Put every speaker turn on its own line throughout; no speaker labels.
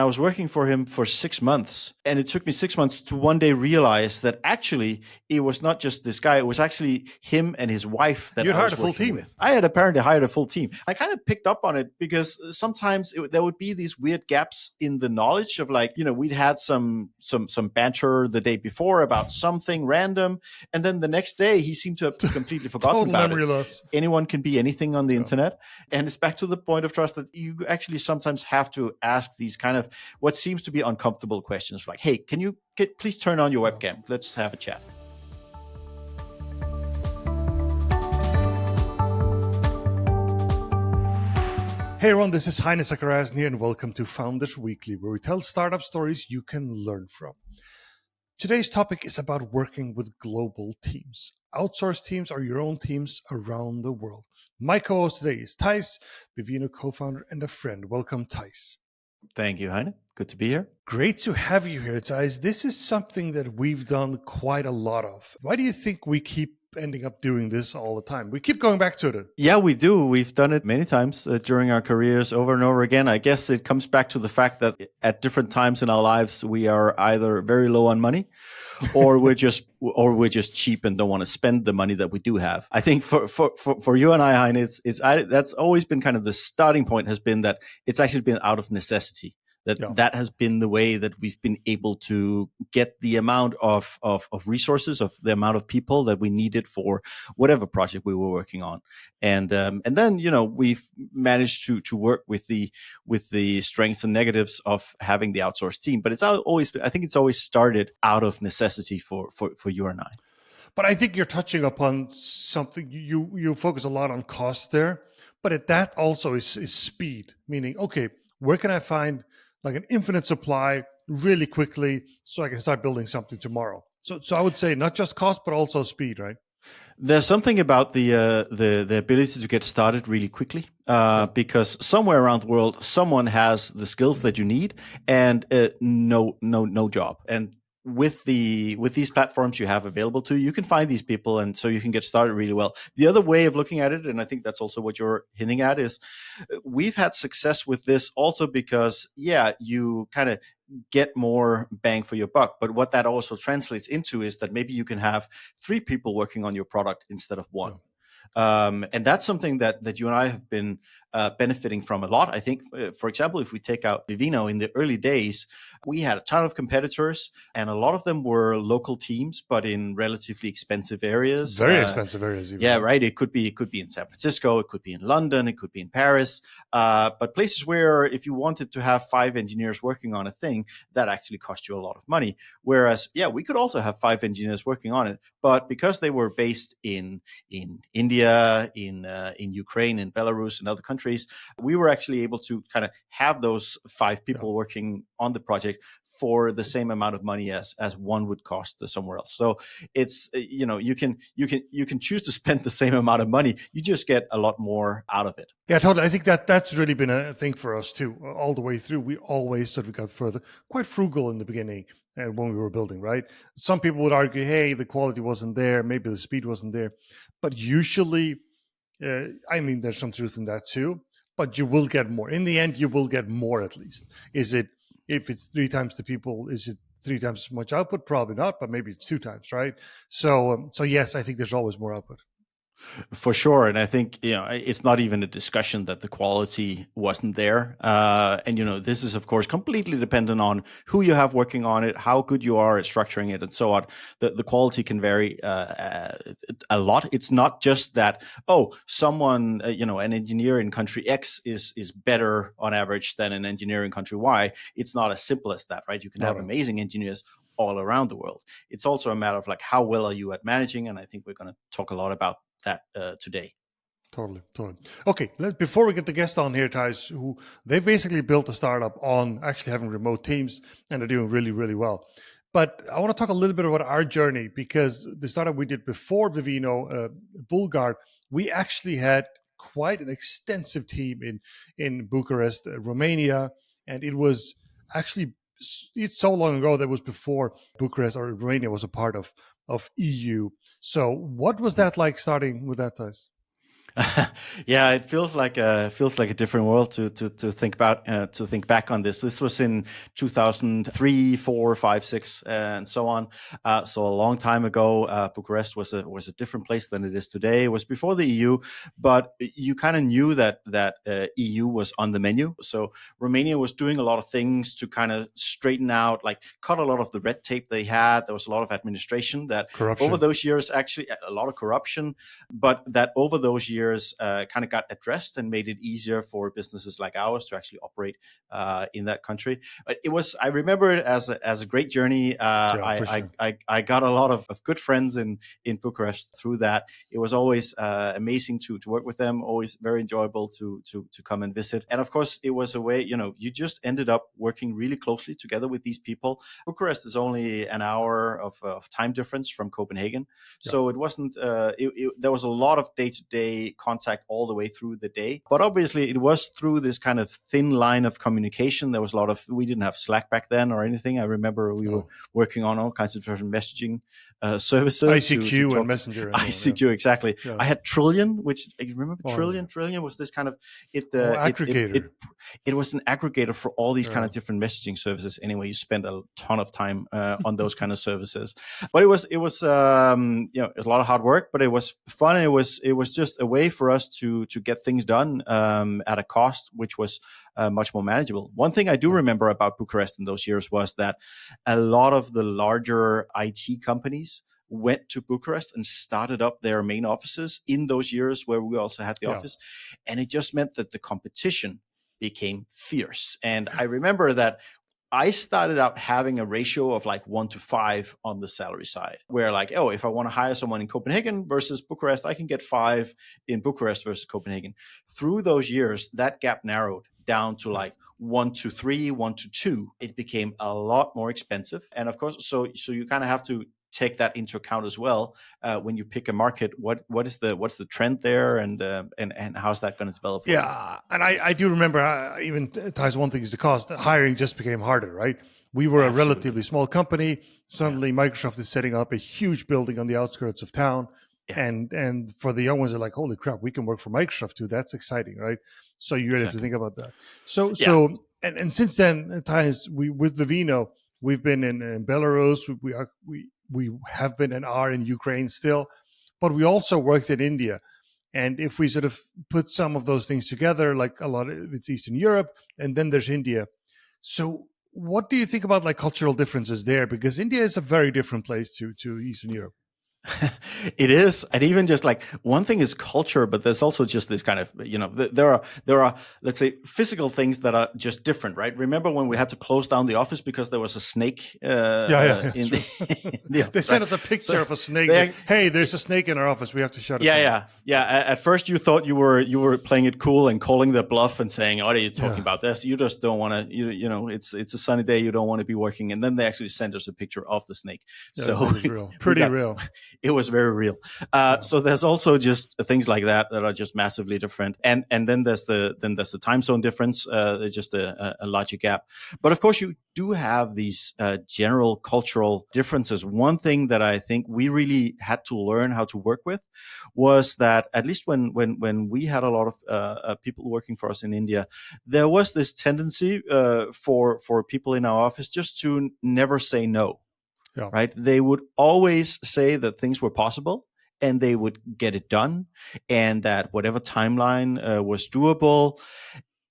I was working for him for 6 months, and it took me 6 months to one day realize that actually it was not just this guy, it was actually him and his wife that
You'd
I
hired
was
a full
working
team.
with. I had apparently hired a full team. I kind of picked up on it because sometimes there would be these weird gaps in the knowledge of, like, we'd had some banter the day before about something random, and then the next day he seemed to have completely forgotten
Total
about
memory
it.
loss.
Anyone can be anything on the internet, and it's back to the point of trust that you actually sometimes have to ask these kind of what seems to be uncomfortable questions, like, hey, can you please turn on your webcam? Let's have a chat.
Hey everyone, this is Heini and Zachariassen here, and welcome to Founders Weekly, where we tell startup stories you can learn from. Today's topic is about working with global teams. Outsourced teams are your own teams around the world. My co-host today is Theis, Vivino co-founder and a friend. Welcome, Theis.
Thank you, Heine. Good to be here.
Great to have you here, Theis. This is something that we've done quite a lot of. Why do you think we keep ending up doing this all the time? We keep going back to it.
Yeah, we do. We've done it many times during our careers, over and over again. I guess it comes back to the fact that at different times in our lives, we are either very low on money, or we're just cheap and don't want to spend the money that we do have. I think for you and I, Heine, that's always been kind of the starting point, has been that it's actually been out of necessity. That has been the way that we've been able to get the amount of resources, of the amount of people that we needed for whatever project we were working on, and then we've managed to work with the strengths and negatives of having the outsourced team. But I think it's always started out of necessity for you and I.
But I think you're touching upon something. You focus a lot on cost there, but that also is speed. Meaning, okay, where can I find like an infinite supply really quickly so I can start building something tomorrow? So I would say not just cost, but also speed, right?
There's something about the ability to get started really quickly, because somewhere around the world, someone has the skills that you need and no job. And with these platforms you have available to you, can find these people, and so you can get started really well. The other way of looking at it, and I think that's also what you're hinting at, is we've had success with this also because, you kind of get more bang for your buck. But what that also translates into is that maybe you can have 3 people working on your product instead of 1. And that's something that you and I have been benefiting from a lot. I think, for example, if we take out Vivino, in the early days, we had a ton of competitors, and a lot of them were local teams, but in relatively expensive areas.
Very expensive areas, even.
Yeah, right. It could be in San Francisco, it could be in London, it could be in Paris, but places where if you wanted to have 5 engineers working on a thing, that actually cost you a lot of money. Whereas, we could also have 5 engineers working on it, but because they were based in India, in Ukraine, in Belarus, and other countries, we were actually able to kind of have those 5 people working on the project for the same amount of money as one would cost somewhere else. So it's you can choose to spend the same amount of money, you just get a lot more out of it.
Yeah, totally. I think that's really been a thing for us too, all the way through. We always sort of got quite frugal in the beginning when we were building, right? Some people would argue, hey, the quality wasn't there, maybe the speed wasn't there, but usually, there's some truth in that too. But you will get more. In the end, you will get more, at least. If it's 3 times the people, is it 3 times as much output? Probably not, but maybe it's 2 times, right? So yes, I think there's always more output.
For sure. And I think, it's not even a discussion that the quality wasn't there. And this is, of course, completely dependent on who you have working on it, how good you are at structuring it, and so on. The quality can vary a lot. It's not just that, someone, an engineer in country X is better on average than an engineer in country Y. It's not as simple as that, right? You can have amazing engineers all around the world. It's also a matter of like, how well are you at managing? And I think we're going to talk a lot about that today.
Totally. Okay, before we get the guest on here, Theis, who they've basically built a startup on actually having remote teams, and they're doing really, really well. But I want to talk a little bit about our journey, because the startup we did before Vivino, Bulgard, we actually had quite an extensive team in Bucharest, Romania, and it was actually, it's so long ago, that was before Bucharest or Romania was a part of EU. So what was that like starting with that, Theis?
Yeah, it feels like a different world to think about to think back on this. This was in 2003, 4, 5, 6, and so on. So a long time ago, Bucharest was a different place than it is today. It was before the EU, but you kind of knew that EU was on the menu. So Romania was doing a lot of things to kind of straighten out, like cut a lot of the red tape they had. There was a lot of administration that
Corruption.
over those years, actually a lot of corruption, but that over those years kind of got addressed and made it easier for businesses like ours to actually operate in that country. But I remember it as a great journey. I got a lot of good friends in Bucharest through that. It was always amazing to work with them, always very enjoyable to come and visit. And of course, it was a way, you just ended up working really closely together with these people. Bucharest is only an hour of time difference from Copenhagen. So it wasn't, there was a lot of day-to-day contact all the way through the day. But obviously it was through this kind of thin line of communication. There was we didn't have Slack back then or anything. I remember we were working on all kinds of different messaging services.
ICQ and Messenger. And
ICQ, exactly. Yeah. I had Trillion, which you remember Trillion? Yeah. Trillion was this kind of
aggregator.
It was an aggregator for all these kind of different messaging services. Anyway, you spend a ton of time on those kind of services. But it was it was a lot of hard work, but it was fun. It was just a way for us to get things done at a cost which was much more manageable. One thing I do remember about Bucharest in those years was that a lot of the larger IT companies went to Bucharest and started up their main offices in those years where we also had the office. And it just meant that the competition became fierce. And I remember that I started out having a ratio of like 1 to 5 on the salary side, where like, if I want to hire someone in Copenhagen versus Bucharest, I can get 5 in Bucharest versus Copenhagen. Through those years, that gap narrowed down to like 1 to 3, 1 to 2. It became a lot more expensive. And of course, so you kind of have to take that into account as well when you pick a market. What's the trend there, and how's that going to develop?
And I do remember even Theis, one thing is the cost. Hiring just became harder, right? We were a relatively small company. Suddenly, Microsoft is setting up a huge building on the outskirts of town. Yeah. And for the young ones, they're like, holy crap, we can work for Microsoft too. That's exciting, right? So you really have to think about that. So since then, Theis, we with Vivino, we've been in Belarus. We have been and are in Ukraine still, but we also worked in India. And if we sort of put some of those things together, like a lot of it's Eastern Europe, and then there's India. So what do you think about like cultural differences there? Because India is a very different place to Eastern Europe.
It is. And even just like one thing is culture, but there's also just this kind of, there are, let's say, physical things that are just different, right? Remember when we had to close down the office because there was a snake?
They sent us a picture of a snake. Hey, there's a snake in our office. We have to shut it down.
Yeah. At first you thought you were playing it cool and calling the bluff and saying, "Oh, are you talking about this? You just don't want to, it's a sunny day. You don't want to be working." And then they actually sent us a picture of the snake.
So real. Pretty real.
It was very real. So there's also just things like that are just massively different. And then there's the time zone difference. There's just a larger gap. But of course, you do have these general cultural differences. One thing that I think we really had to learn how to work with was that at least when we had a lot of people working for us in India, there was this tendency for people in our office just to never say no. Yeah. Right? They would always say that things were possible and they would get it done, and that whatever timeline was doable.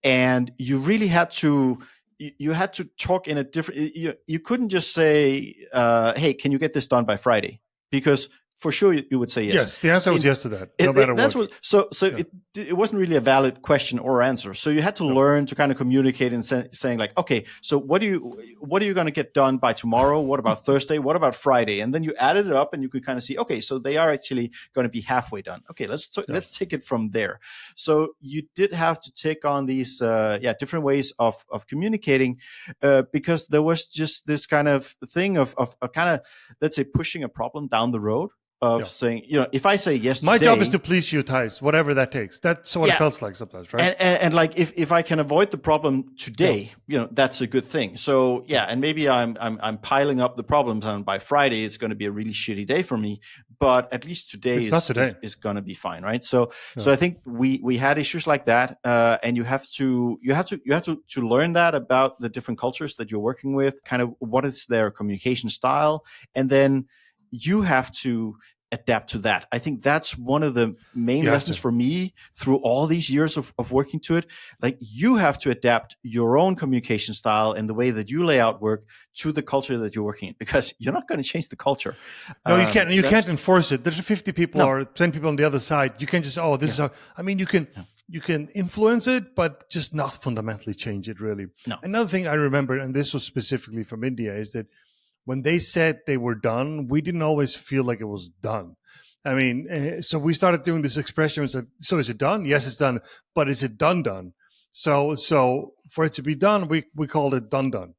And you really had to talk in a different. You couldn't just say, "Hey, can you get this done by Friday?" Because for sure you would say yes.
Yes, the answer was yes to that, no matter what.
So it wasn't really a valid question or answer. So you had to learn to kind of communicate and saying like, okay, so what are you going to get done by tomorrow? What about Thursday? What about Friday? And then you added it up and you could kind of see, okay, so they are actually going to be halfway done. Okay, let's take it from there. So you did have to take on these different ways of communicating because there was just this kind of thing of kind of, let's say, pushing a problem down the road. Of saying, if I say yes
my
today,
job is to please you, Theis, whatever that takes. That's what it felt like sometimes, right?
And like if I can avoid the problem today, that's a good thing. So and maybe I'm piling up the problems, and by Friday it's going to be a really shitty day for me. but at least today
It's not today.
is going to be fine, right? So I think we had issues like that, and you have to learn that about the different cultures that you're working with, kind of what is their communication style, and then you have to adapt to that. I think that's one of the main lessons for me through all these years of working to it. Like, you have to adapt your own communication style and the way that you lay out work to the culture that you're working in, because you're not going to change the culture.
No, you can't. You can't enforce it. There's 50 people or 10 people on the other side. You can't just, this is how, I mean, you can influence it, but just not fundamentally change it, really.
No.
Another thing I remember, and this was specifically from India, is that when they said they were done, we didn't always feel like it was done. I mean, so we started doing this expression and said, so is it done? Yes, it's done. But is it done? So for it to be done, we called it done.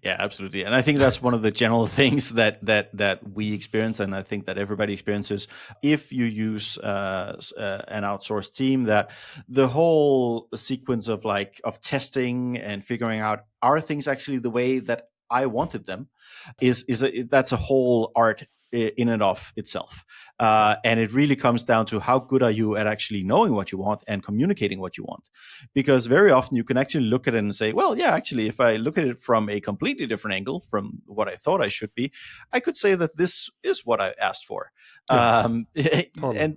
Yeah, absolutely. And I think that's one of the general things that we experience, and I think that everybody experiences if you use an outsourced team, that the whole sequence of testing and figuring out, are things actually the way that I wanted them, that's a whole art in and of itself. And it really comes down to how good are you at actually knowing what you want and communicating what you want. Because very often you can actually look at it and say, well, yeah, actually, if I look at it from a completely different angle from what I thought I should be, I could say that this is what I asked for. Yeah. Totally.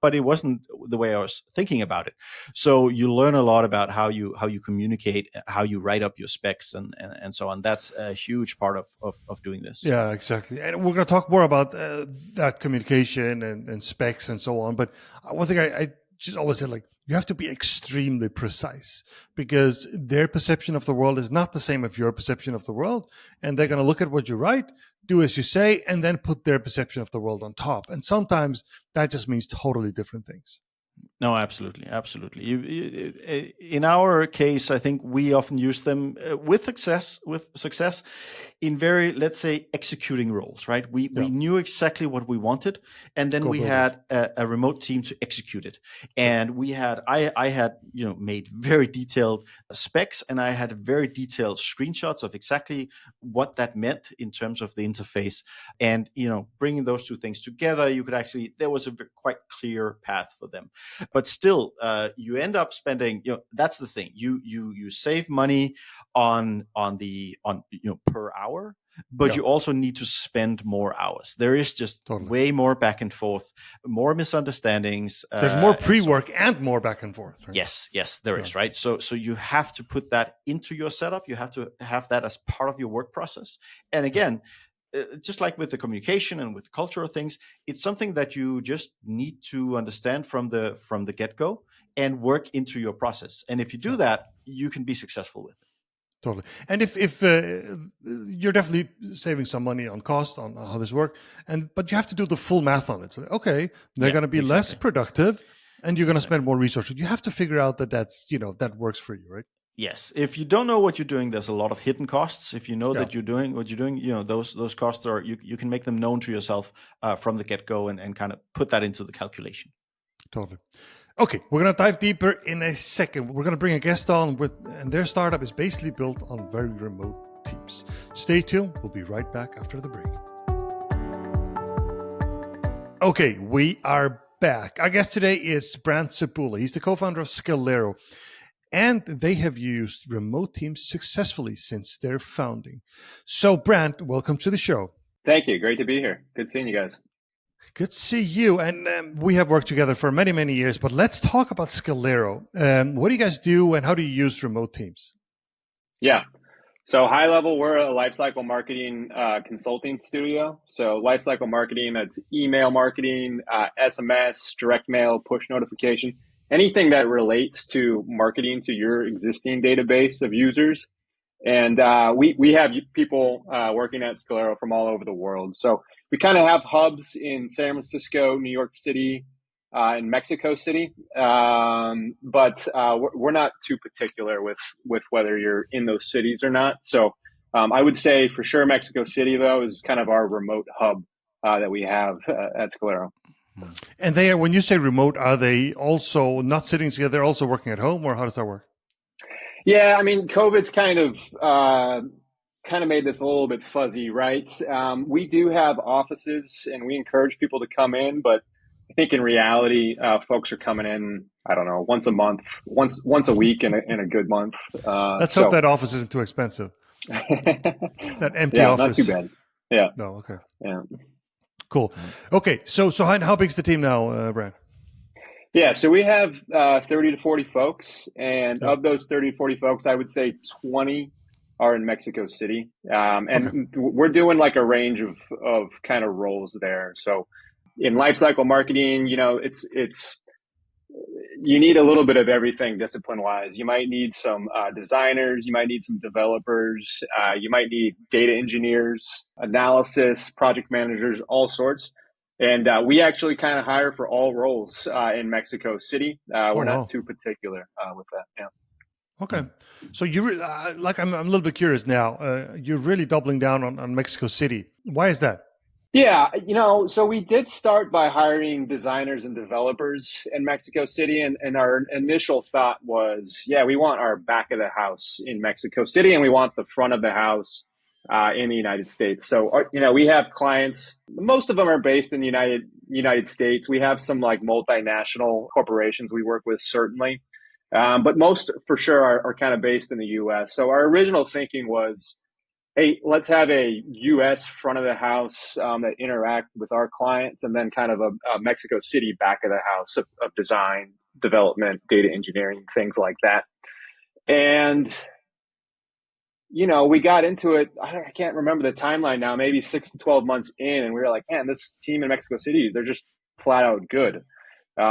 But it wasn't the way I was thinking about it. So you learn a lot about how you communicate, how you write up your specs and so on. That's a huge part of doing this.
Yeah, exactly. And we're going to talk more about that communication and specs and so on. But one thing I just always say, you have to be extremely precise, because their perception of the world is not the same as your perception of the world. And they're going to look at what you write, do as you say, and then put their perception of the world on top. And sometimes that just means totally different things.
No, absolutely. In our case, I think we often use them with success in very, let's say, executing roles, right? We knew exactly what we wanted, and then we had a remote team to execute it. And I had made very detailed specs, and I had very detailed screenshots of exactly what that meant in terms of the interface. And bringing those two things together, there was a quite clear path for them. But still, you end up spending. That's the thing. You save money on per hour, but you also need to spend more hours. There is just way more back and forth, more misunderstandings.
There's more pre-work and more back and forth. Right?
Yes, there is, right? So you have to put that into your setup. You have to have that as part of your work process. And again, just like with the communication and with cultural things, it's something that you just need to understand from the get-go and work into your process. And if you do that, you can be successful with it.
Totally. And if you're definitely saving some money on cost on how this works, but you have to do the full math on it. So, okay, they're going to be less productive, and you're going to spend more resources. You have to figure out that works for you, right?
Yes. If you don't know what you're doing, there's a lot of hidden costs. If you know that you're doing what you're doing, those costs are, you can make them known to yourself from the get-go and kind of put that into the calculation.
Totally. Okay, we're going to dive deeper in a second. We're going to bring a guest on and their startup is basically built on very remote teams. Stay tuned. We'll be right back after the break. Okay, we are back. Our guest today is Brant Cebulla. He's the co-founder of Scalero. And they have used remote teams successfully since their founding. So, Brant, welcome to the show.
Thank you. Great to be here. Good seeing you guys.
Good to see you. And we have worked together for many, many years. But let's talk about Scalero. What do you guys do, and how do you use remote teams?
Yeah. So high level, we're a lifecycle marketing consulting studio. So lifecycle marketing, that's email marketing, SMS, direct mail, push notification. Anything that relates to marketing to your existing database of users. And we have people working at Scalero from all over the world. So we kind of have hubs in San Francisco, New York City, and Mexico City. But we're not too particular with whether you're in those cities or not. So I would say for sure Mexico City, though, is kind of our remote hub that we have at Scalero.
And they are, when you say remote, are they also not sitting together, they're also working at home, or how does that work?
Yeah, I mean, COVID's kind of kind of made this a little bit fuzzy, right? We do have offices and we encourage people to come in, but I think in reality, folks are coming in, I don't know, once a month, once a week in a good month.
Let's hope that office isn't too expensive. That empty
yeah,
office.
not too bad. Yeah.
No, okay.
Yeah.
Cool. Okay, so how big's the team now, Brant?
Yeah, so we have 30 to 40 folks, and of those 30 to 40 folks, I would say 20 are in Mexico City. And we're doing like a range of kind of roles there. So in lifecycle marketing, it's you need a little bit of everything discipline-wise. You might need some designers, you might need some developers, you might need data engineers, analysis, project managers, all sorts. And we actually kind of hire for all roles in Mexico City. We're not too particular with that. Yeah.
Okay, so you I'm a little bit curious now. You're really doubling down on Mexico City. Why is that?
Yeah, so we did start by hiring designers and developers in Mexico City, and our initial thought was, we want our back of the house in Mexico City, and we want the front of the house in the United States. So, we have clients. Most of them are based in the United States. We have some like multinational corporations we work with, certainly. But most for sure are kind of based in the U.S. So our original thinking was, hey, let's have a U.S. front of the house that interact with our clients, and then kind of a Mexico City back of the house of design, development, data engineering, things like that. And, we got into it, I can't remember the timeline now, maybe 6 to 12 months in, and we were like, man, this team in Mexico City, they're just flat out good.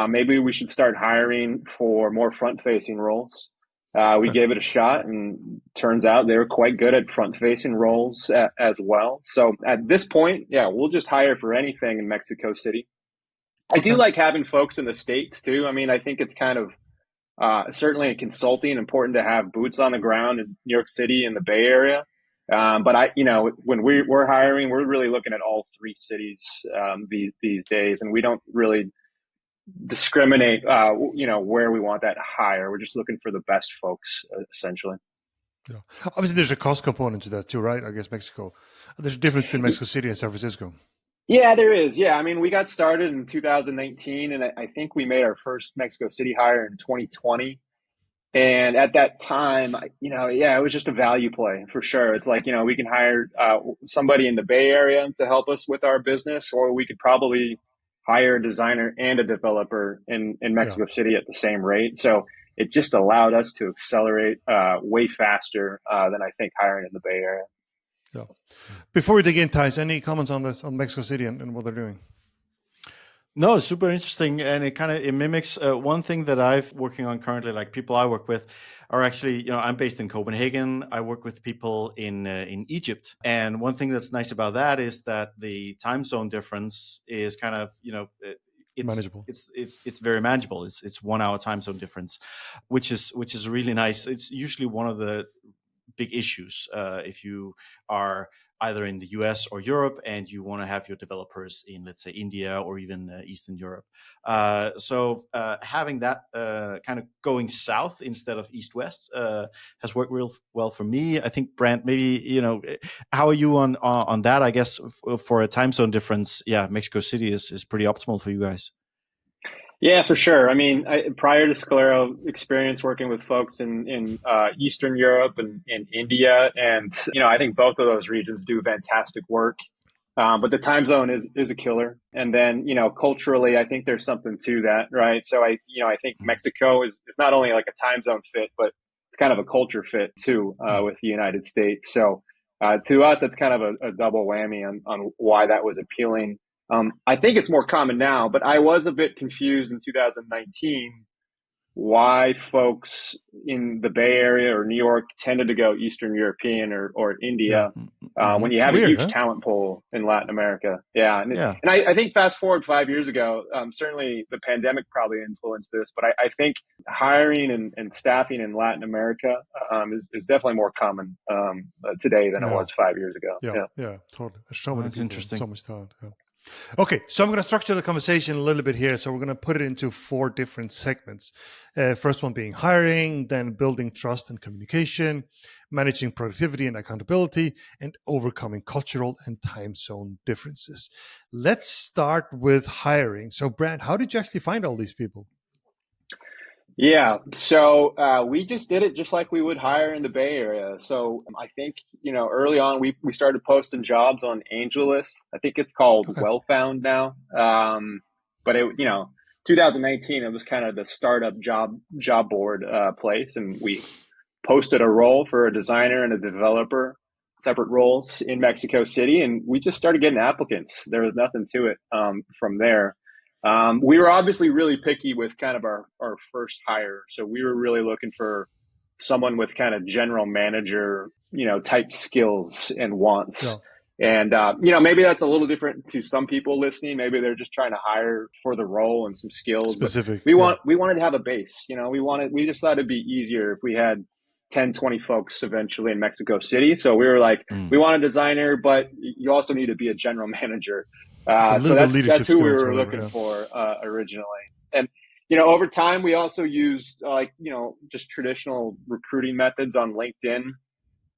Maybe we should start hiring for more front-facing roles. We gave it a shot, and turns out they were quite good at front-facing roles as well. So at this point, we'll just hire for anything in Mexico City. I do like having folks in the States too. I mean, I think it's kind of certainly in consulting important to have boots on the ground in New York City and the Bay Area. But when we're hiring, we're really looking at all three cities these days, and we don't really discriminate where we want that hire. We're just looking for the best folks, essentially.
Yeah. Obviously there's a cost component to that too, right? I guess there's a difference between Mexico City and San Francisco.
Yeah, there is. Yeah, I mean, we got started in 2019, and I think we made our first Mexico City hire in 2020. And at that time, it was just a value play for sure. It's like, we can hire somebody in the Bay Area to help us with our business, or we could probably hire a designer and a developer in Mexico City at the same rate. So it just allowed us to accelerate way faster than I think hiring in the Bay Area.
Yeah. Before we dig in, Theis, any comments on this, on Mexico City and what they're doing?
No, it's super interesting, and it mimics one thing that I'm working on currently. Like people I work with are actually, I'm based in Copenhagen. I work with people in Egypt, and one thing that's nice about that is that the time zone difference is kind of, it's
manageable.
It's very manageable. It's 1 hour time zone difference, which is really nice. It's usually one of the big issues if you are either in the US or Europe and you want to have your developers in, let's say, India or even Eastern Europe. So having that kind of going south instead of east-west has worked real well for me. I think, Brant, maybe, how are you on that? I guess for a time zone difference, Mexico City is pretty optimal for you guys.
Yeah, for sure. I mean, prior to Scalero, experience working with folks in Eastern Europe and in India, and I think both of those regions do fantastic work. But the time zone is a killer. And then culturally, I think there's something to that, right? So I think Mexico is not only like a time zone fit, but it's kind of a culture fit too with the United States. So to us, it's kind of a double whammy on why that was appealing. I think it's more common now, but I was a bit confused in 2019 why folks in the Bay Area or New York tended to go Eastern European or India when you have a huge talent pool in Latin America. And I think fast forward 5 years ago, certainly the pandemic probably influenced this, but I think hiring and staffing in Latin America is definitely more common today than it was 5 years ago.
Yeah, totally. There's so many people,
interesting.
so much talent. Yeah. Okay, so I'm going to structure the conversation a little bit here. So we're going to put it into 4 different segments. First one being hiring, then building trust and communication, managing productivity and accountability, and overcoming cultural and time zone differences. Let's start with hiring. So, Brant, how did you actually find all these people?
Yeah, so we just did it just like we would hire in the Bay Area. So I think, early on we started posting jobs on AngelList. I think it's called
Okay.
WellFound now. But 2019, it was kind of the startup job board place, and we posted a role for a designer and a developer, separate roles in Mexico City, and we just started getting applicants. There was nothing to it from there. We were obviously really picky with kind of our first hire. So we were really looking for someone with kind of general manager, type skills and wants.
Yeah.
And, maybe that's a little different to some people listening. Maybe they're just trying to hire for the role and some skills.
Specific.
We wanted to have a base, we just thought it'd be easier if we had 10, 20 folks eventually in Mexico City. So we were like, we want a designer, but you also need to be a general manager. So that's who we were looking for originally. And, over time, we also used just traditional recruiting methods on LinkedIn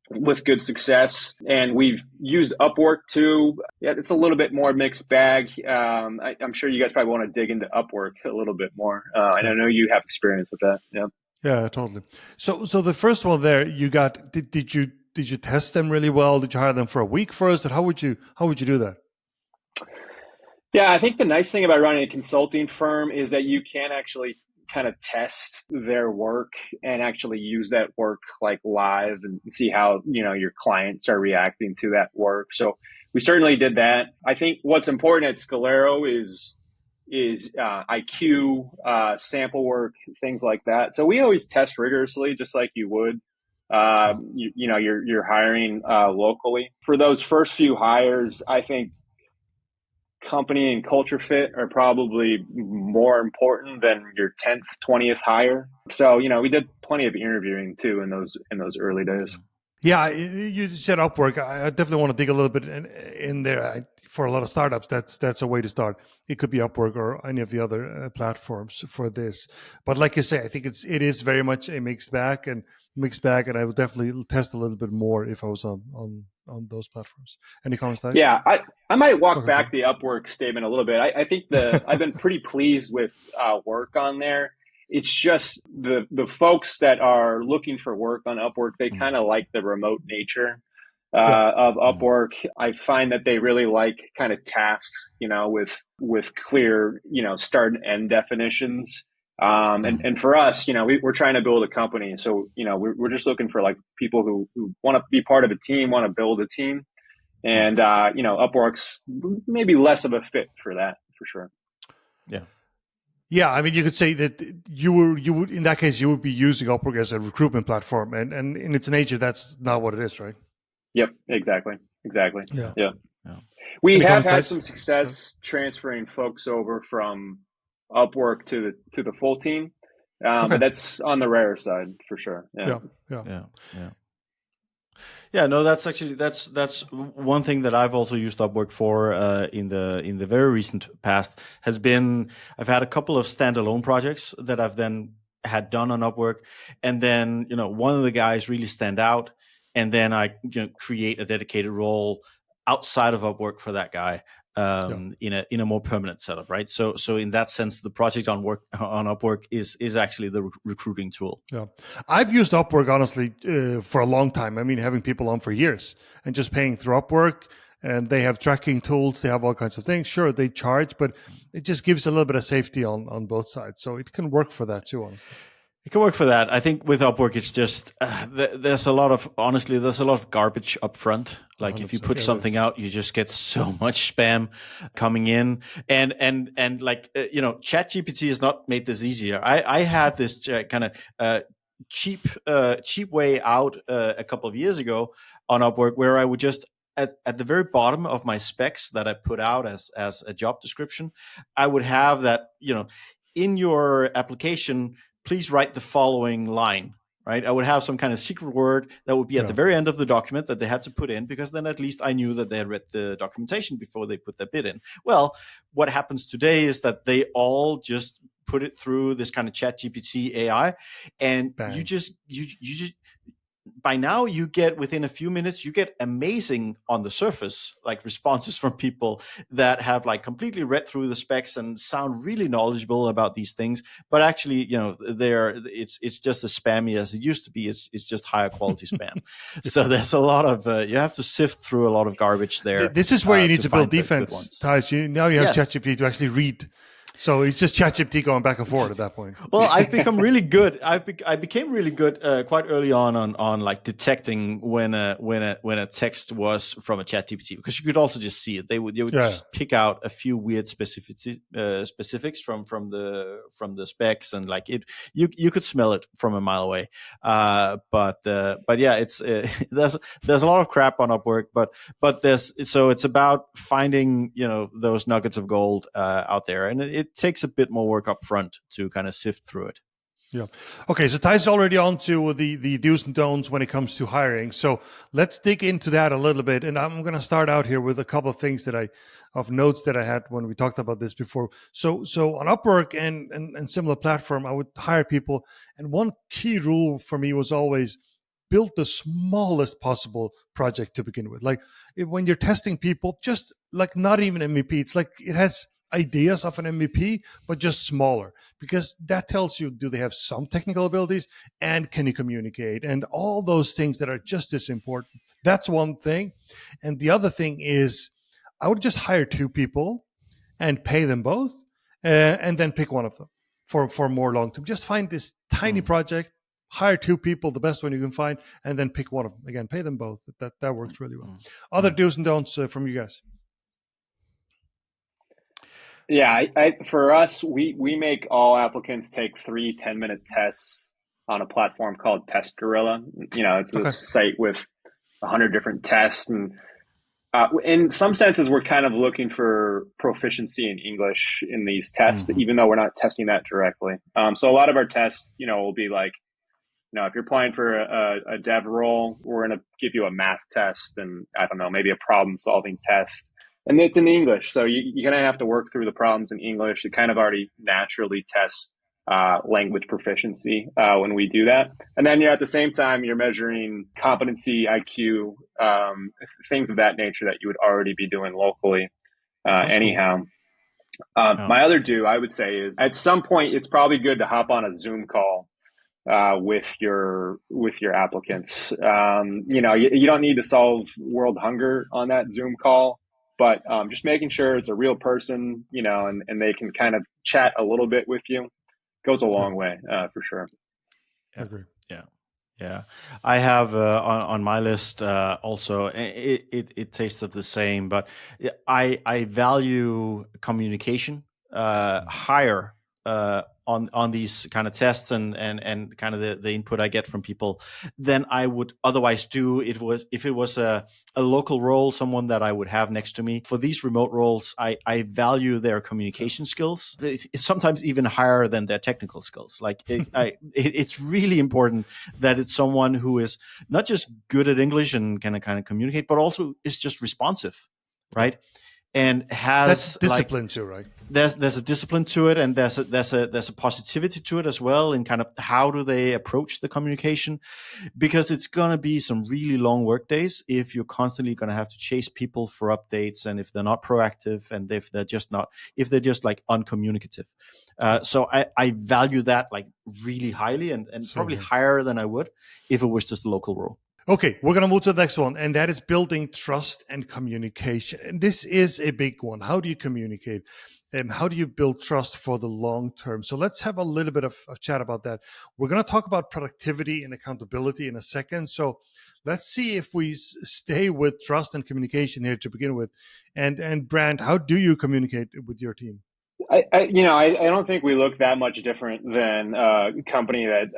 with good success. And we've used Upwork too. Yeah, it's a little bit more mixed bag. I'm sure you guys probably want to dig into Upwork a little bit more. And I know you have experience with that. Yeah.
Yeah, totally. So the first one there, you got, did you test them really well? Did you hire them for a week first? And how would you do that?
Yeah, I think the nice thing about running a consulting firm is that you can actually kind of test their work and actually use that work like live and see how, your clients are reacting to that work. So we certainly did that. I think what's important at Scalero is IQ, sample work, things like that. So we always test rigorously, just like you would. You're hiring locally. For those first few hires, I think company and culture fit are probably more important than your 10th, 20th hire. So, we did plenty of interviewing too in those early days.
Yeah, you said Upwork. I definitely want to dig a little bit in there. For a lot of startups, that's a way to start. It could be Upwork or any of the other platforms for this. But like you say, I think it is very much a mixed bag, and I would definitely test a little bit more if I was on those platforms. Any comments, Theis?
Yeah, I might walk back the Upwork statement a little bit. I think I've been pretty pleased with work on there. It's just the folks that are looking for work on Upwork, they kind of like the remote nature of Upwork. I find that they really like kind of tasks, with clear, start and end definitions. And for us, we're trying to build a company. So, we're just looking for like people who want to be part of a team, want to build a team. And, Upwork's maybe less of a fit for that, for sure.
Yeah.
Yeah, I mean, you could say that you would in that case you would be using Upwork as a recruitment platform, and in its nature, that's not what it is, right?
Yep, exactly. Yeah. We
Any
have
comments,
had
Theis?
some success transferring folks over from Upwork to the full team, but that's on the rare side for sure.
Yeah.
Yeah, no, that's one thing that I've also used Upwork for in the very recent past has been I've had a couple of standalone projects that I've then had done on Upwork, and then one of the guys really stand out, and then I create a dedicated role outside of Upwork for that guy in a more permanent setup, right? So in that sense, the project on Upwork is actually the recruiting tool.
Yeah, I've used Upwork honestly for a long time. I mean, having people on for years and just paying through Upwork, and they have tracking tools. They have all kinds of things. Sure, they charge, but it just gives a little bit of safety on both sides. So it can work for that too, honestly.
It can work for that. I think with Upwork, it's just there's a lot of garbage up front. Like if you put something out, you just get so much spam coming in, and like ChatGPT has not made this easier. I had this kind of cheap way out a couple of years ago on Upwork, where I would just at the very bottom of my specs that I put out as a job description, I would have that in your application, please write the following line, right? I would have some kind of secret word that would be at the very end of the document that they had to put in, because then at least I knew that they had read the documentation before they put their bid in. Well, what happens today is that they all just put it through this kind of ChatGPT AI, and you just by now you get, within a few minutes, you get amazing on the surface like responses from people that have like completely read through the specs and sound really knowledgeable about these things, but actually, it's just as spammy as it used to be. It's just higher quality spam. So there's a lot of you have to sift through a lot of garbage there.
This is where you need to build defense, Theis. Now you have ChatGPT to actually read. So it's just ChatGPT going back and forth at that point.
Well, I've become really good. I became really good quite early on like detecting when a text was from a ChatGPT, because you could also just see it. They would just pick out a few weird specifics from the specs, and like you could smell it from a mile away. But yeah, it's there's a lot of crap on Upwork, but it's about finding those nuggets of gold out there, and it takes a bit more work up front to kind of sift through it.
Yeah. Okay. So Theis is already on to the do's and don'ts when it comes to hiring. So let's dig into that a little bit. And I'm going to start out here with a couple of things of notes that I had when we talked about this before. So on Upwork and similar platform, I would hire people. And one key rule for me was always build the smallest possible project to begin with. Like when you're testing people, just like not even MVP, it's like it has ideas of an MVP, but just smaller, because that tells you, do they have some technical abilities and can you communicate, and all those things that are just as important. That's one thing. And the other thing is I would just hire 2 people and pay them both, and then pick one of them for more long term. Just find this tiny project, hire 2 people, the best one you can find, and then pick one of them. Again, pay them both. That works really well. Other do's and don'ts from you guys?
Yeah, for us, we make all applicants take 3 10-minute tests on a platform called Test Gorilla. It's a site with 100 different tests, and in some senses, we're kind of looking for proficiency in English in these tests, even though we're not testing that directly. So a lot of our tests, will be like, if you're applying for a dev role, we're going to give you a math test and, I don't know, maybe a problem-solving test. And it's in English, so you're going to have to work through the problems in English. It kind of already naturally tests language proficiency when we do that. And then at the same time, you're measuring competency, IQ, things of that nature that you would already be doing locally anyhow. My other do, I would say, is at some point, it's probably good to hop on a Zoom call with your applicants. You don't need to solve world hunger on that Zoom call, but just making sure it's a real person, and they can kind of chat a little bit with you goes a long way for sure.
I agree.
Yeah. I have on my list also. It tastes of the same, but I value communication higher on these kind of tests and kind of the input I get from people than I would otherwise do if it was a local role, someone that I would have next to me. For these remote roles, I value their communication skills. It's sometimes even higher than their technical skills. Like it's really important that it's someone who is not just good at English and can kind of communicate, but also is just responsive, right? And has
that's discipline too, right?
There's a discipline to it, and there's a positivity to it as well, in kind of how do they approach the communication, because it's going to be some really long work days if you're constantly going to have to chase people for updates, and if they're not proactive, and if they're just like uncommunicative. So I value that like really highly, and probably higher than I would if it was just a local role.
Okay, we're going to move to the next one, and that is building trust and communication. And this is a big one. How do you communicate? And how do you build trust for the long term? So let's have a little bit of chat about that. We're going to talk about productivity and accountability in a second. So let's see if we stay with trust and communication here to begin with. And Brant, how do you communicate with your team?
I don't think we look that much different than a company that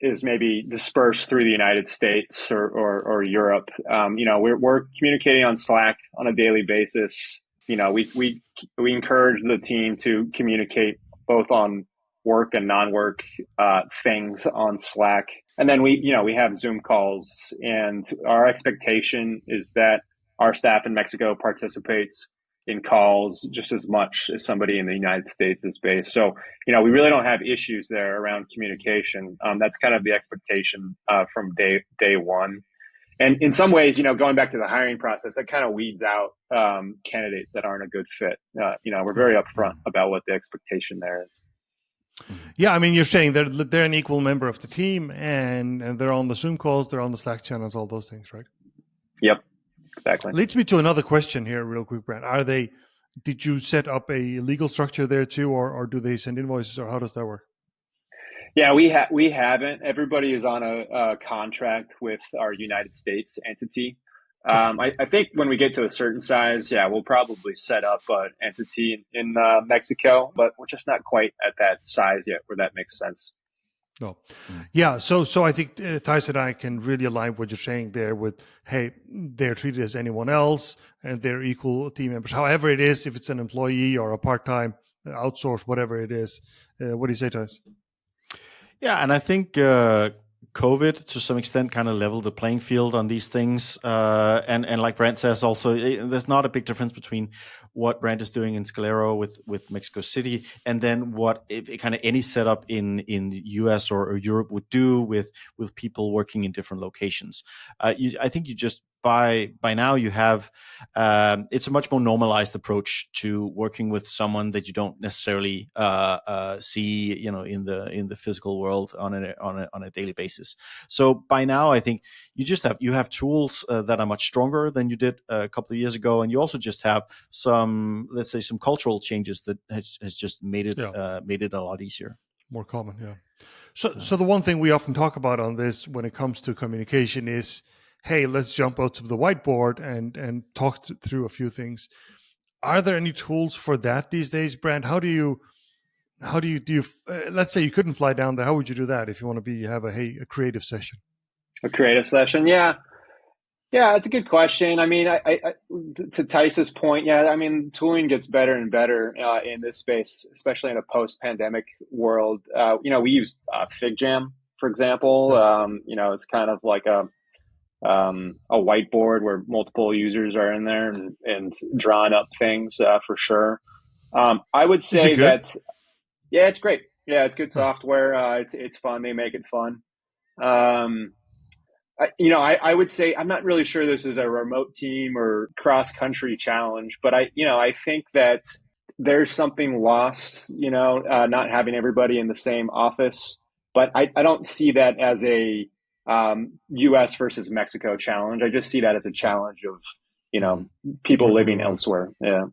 is maybe dispersed through the United States or Europe. We're communicating on Slack on a daily basis. We encourage the team to communicate both on work and non-work things on Slack. And then we have Zoom calls, and our expectation is that our staff in Mexico participates in calls just as much as somebody in the United States is based. So, we really don't have issues there around communication. That's kind of the expectation from day one. And in some ways, going back to the hiring process, that kind of weeds out candidates that aren't a good fit. We're very upfront about what the expectation there is.
Yeah, I mean, you're saying they're an equal member of the team, and they're on the Zoom calls, they're on the Slack channels, all those things, right?
Yep, exactly.
Leads me to another question here, real quick, Brant. Did you set up a legal structure there too, or do they send invoices, or how does that work?
Yeah, we haven't. Everybody is on a contract with our United States entity. I think when we get to a certain size, we'll probably set up an entity in Mexico, but we're just not quite at that size yet where that makes sense.
No. Yeah. So I think Theis and I can really align what you're saying there with, hey, they're treated as anyone else and they're equal team members. However it is, if it's an employee or a part-time outsource, whatever it is. What do you say, Theis?
Yeah, and I think COVID to some extent kind of leveled the playing field on these things. And like Brant says, also there's not a big difference between what Brant is doing in Scalero with Mexico City, and then what kind of any setup in the US or Europe would do with people working in different locations. I think you just by now you have it's a much more normalized approach to working with someone that you don't necessarily see in the physical world on a daily basis. So by now I think you have tools that are much stronger than you did a couple of years ago, and you also just have some, let's say, some cultural changes that has just made it a lot easier,
more common. So the one thing we often talk about on this when it comes to communication is, hey, let's jump out to the whiteboard and talk through a few things. Are there any tools for that these days, Brant? How do you let's say you couldn't fly down there, how would you do that if you want to have a creative session?
A creative session, yeah, it's a good question. I mean, I to Theis's point, I mean, tooling gets better and better in this space, especially in a post-pandemic world. We use FigJam, for example. It's kind of like a whiteboard where multiple users are in there and drawing up things for sure. I would say that, it's great. Yeah, it's good software. It's fun. They make it fun. I would say I'm not really sure this is a remote team or cross-country challenge, but I think that there's something lost, not having everybody in the same office. But I don't see that as a U.S. versus Mexico challenge. I just see that as a challenge of, people living elsewhere. Yeah.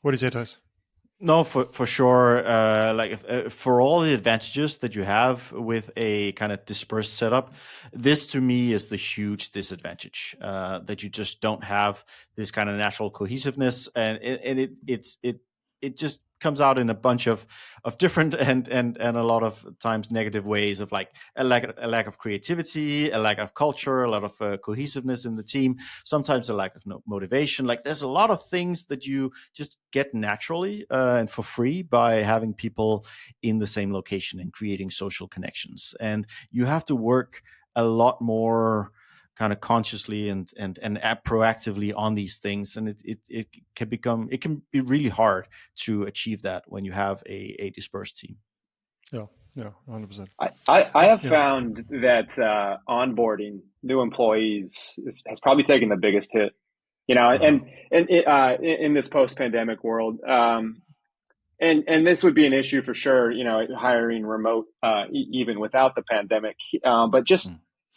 What do you say, Theis?
No, for sure. For all the advantages that you have with a kind of dispersed setup, this to me is the huge disadvantage that you just don't have this kind of natural cohesiveness, and it just comes out in a bunch of different and a lot of times negative ways of like a lack of creativity, a lack of culture, a lot of cohesiveness in the team, sometimes a lack of motivation. Like there's a lot of things that you just get naturally and for free by having people in the same location and creating social connections. And you have to work a lot more kind of consciously and proactively on these things, and it can be really hard to achieve that when you have a dispersed team.
Yeah, 100%.
I have found that onboarding new employees has probably taken the biggest hit, and in this post-pandemic world, and this would be an issue for sure, hiring remote even without the pandemic, but just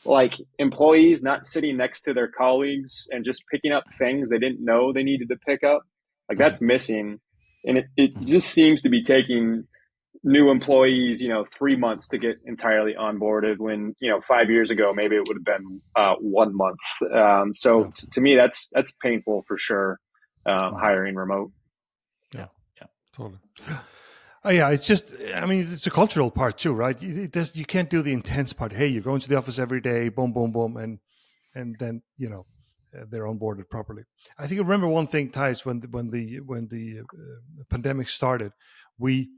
like employees not sitting next to their colleagues and just picking up things they didn't know they needed to pick up, like that's missing. And it just seems to be taking new employees, 3 months to get entirely onboarded when, 5 years ago, maybe it would have been 1 month. To me, that's painful for sure. Hiring remote.
Yeah, totally. It's just, I mean, it's a cultural part too, right? You can't do the intense part. Hey, you're going to the office every day, boom, boom, boom, and then they're onboarded properly. I think I remember one thing, Theis, when the pandemic started, we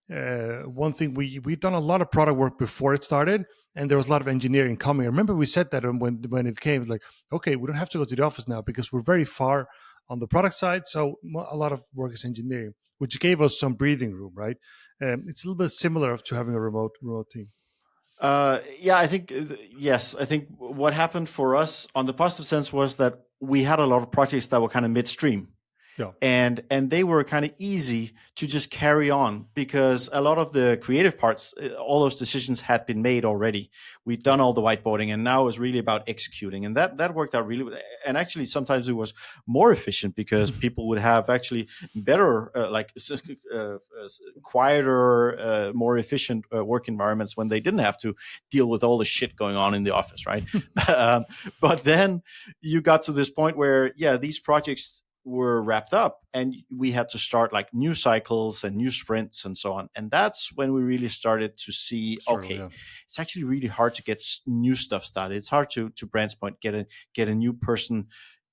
one thing we'd done a lot of product work before it started, and there was a lot of engineering coming. I remember we said that when it came, like, okay, we don't have to go to the office now because we're very far on the product side. So a lot of work is engineering, which gave us some breathing room, right? It's a little bit similar to having a remote team.
Yeah, I think yes. I think what happened for us on the positive sense was that we had a lot of projects that were kind of midstream.
Yeah.
And they were kind of easy to just carry on because a lot of the creative parts, all those decisions had been made already. We'd done all the whiteboarding, and now it was really about executing, and that worked out really. And actually, sometimes it was more efficient because people would have actually better, quieter, more efficient work environments when they didn't have to deal with all the shit going on in the office, right? But then you got to this point where, yeah, these projects were wrapped up and we had to start like new cycles and new sprints and so on. And that's when we really started to see, it's actually really hard to get new stuff started. It's hard to Brant's point, get a new person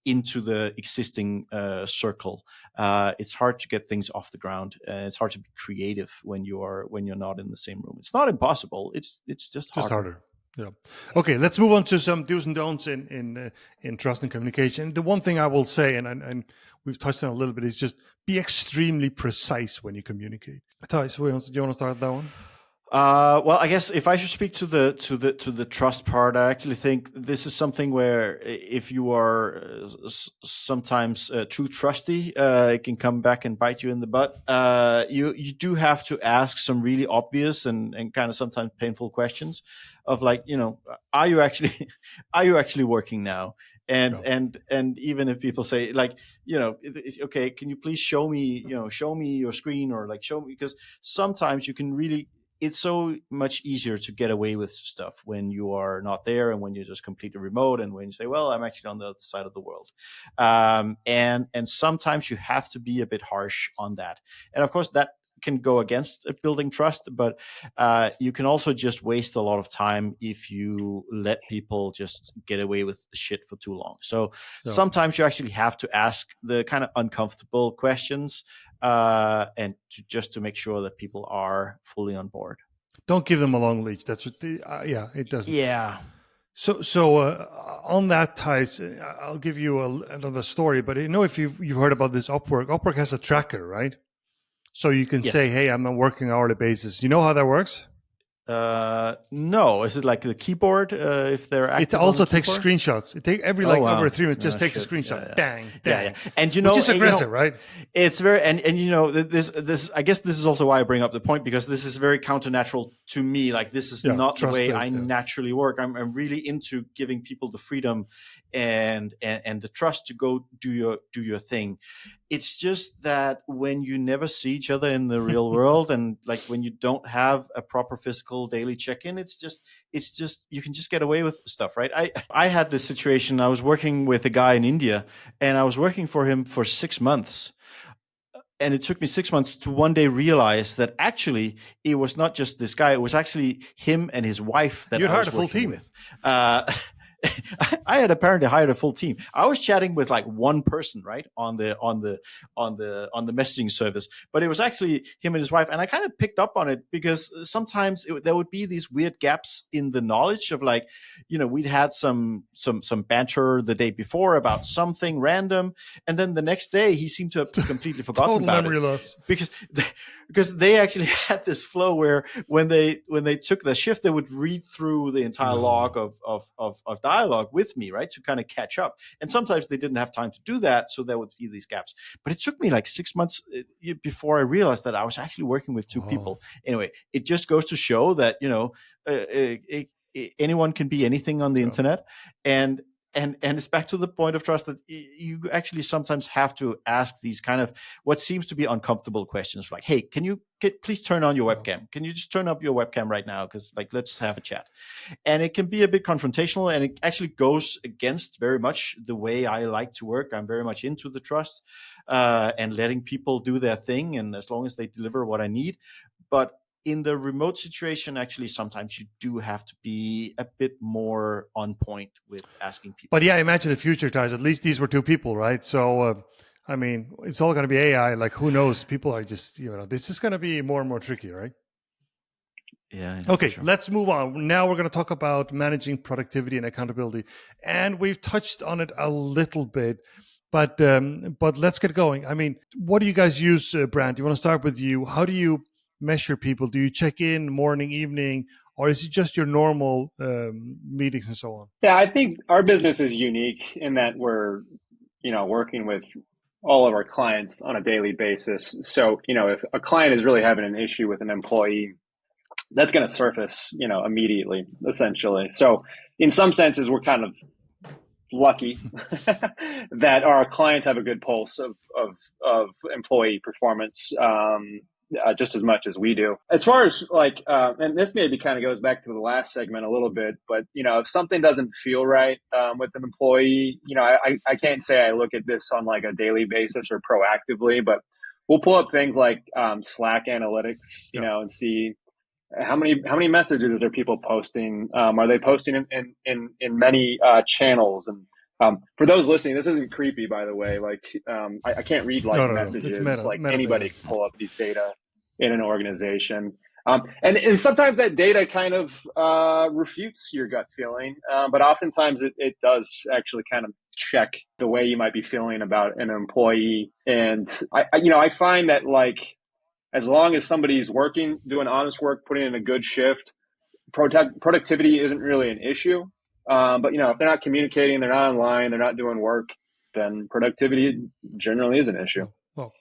into the existing circle. It's hard to get things off the ground. It's hard to be creative when you're not in the same room. It's not impossible. It's just harder.
Yeah. Okay, let's move on to some do's and don'ts in trust and communication. The one thing I will say, and we've touched on a little bit, is just be extremely precise when you communicate. Theis, do you want to start that one?
Well, I guess if I should speak to the trust part, I actually think this is something where if you are sometimes too trusty, it can come back and bite you in the butt. You do have to ask some really obvious and kind of sometimes painful questions of like, are you actually working now? And even if people say like, okay, can you please show me your screen, or like show me, because sometimes you can really, it's so much easier to get away with stuff when you are not there and when you're just completely remote and when you say, well, I'm actually on the other side of the world. And sometimes you have to be a bit harsh on that. And of course that can go against building trust, but you can also just waste a lot of time if you let people just get away with shit for too long. So sometimes you actually have to ask the kind of uncomfortable questions and to make sure that people are fully on board.
Don't give them a long leash. That's what it doesn't.
Yeah.
So on that, Theis, I'll give you another story, but if you've heard about this Upwork has a tracker, right? So you can say, hey, I'm on working hourly basis. You know how that works?
No. Is it like the keyboard? If they're active,
it also takes screenshots. It takes every 3 minutes. Just takes a screenshot. Bang.
Yeah. And
which is aggressive, right?
It's very and this. I guess this is also why I bring up the point, because this is very counter-natural to me. Like this is not the way I naturally work. I'm really into giving people the freedom and the trust to go do your thing. It's just that when you never see each other in the real world, and like when you don't have a proper physical daily check-in, it's just you can just get away with stuff, right? I had this situation. I was working with a guy in India, and I was working for him for 6 months. And it took me 6 months to one day realize that actually it was not just this guy; it was actually him and his wife that I was working with. I had apparently hired a full team. I was chatting with like one person, right, on the messaging service, but it was actually him and his wife. And I kind of picked up on it because sometimes there would be these weird gaps in the knowledge of like, we'd had some banter the day before about something random, and then the next day he seemed to have completely forgotten about it.
Loss.
Because they actually had this flow where when they took the shift, they would read through the entire log of dialogue with me, right, to kind of catch up. And sometimes they didn't have time to do that, so there would be these gaps. But it took me like 6 months before I realized that I was actually working with two people. Anyway, it just goes to show that anyone can be anything on the internet, and it's back to the point of trust that you actually sometimes have to ask these kind of what seems to be uncomfortable questions, like, hey, can you please turn on your webcam? Can you just turn up your webcam right now? Because like, let's have a chat. And it can be a bit confrontational, and it actually goes against very much the way I like to work. I'm very much into the trust and letting people do their thing, and as long as they deliver what I need. But in the remote situation, actually, sometimes you do have to be a bit more on point with asking people.
But yeah, imagine the future, Theis. At least these were two people, right? So I mean, it's all going to be AI. Like, who knows? People are just, this is going to be more and more tricky, right?
Yeah.
Okay,
sure.
let's move on. Now we're going to talk about managing productivity and accountability, and we've touched on it a little bit, but let's get going. I mean, what do you guys use, Brant? You want to start with you? How do you measure people? Do you check in morning, evening, or is it just your normal meetings and so on?
Yeah, I think our business is unique in that we're, working with all of our clients on a daily basis. So, if a client is really having an issue with an employee, that's going to surface, immediately, essentially. So in some senses, we're kind of lucky that our clients have a good pulse of employee performance, just as much as we do. As far as and this maybe kind of goes back to the last segment a little bit, but if something doesn't feel right with an employee, I can't say I look at this on like a daily basis or proactively, but we'll pull up things like Slack analytics, and see how many messages are people posting. Are they posting in many channels? And for those listening, this isn't creepy, by the way. Like I can't read like
No. It's
messages. Like
meta
anybody
data.
can pull up these data in an organization. And sometimes that data kind of refutes your gut feeling, but oftentimes it does actually kind of check the way you might be feeling about an employee. And I find that like as long as somebody's working, doing honest work, putting in a good shift, productivity isn't really an issue. But if they're not communicating, they're not online, they're not doing work, then productivity generally is an issue.
Well,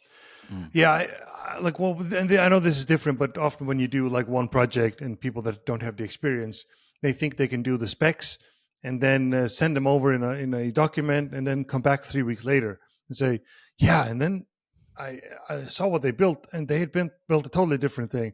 yeah, I know this is different, but often when you do like one project and people that don't have the experience, they think they can do the specs and then send them over in a document and then come back 3 weeks later and say, yeah, and then I saw what they built and they had built a totally different thing.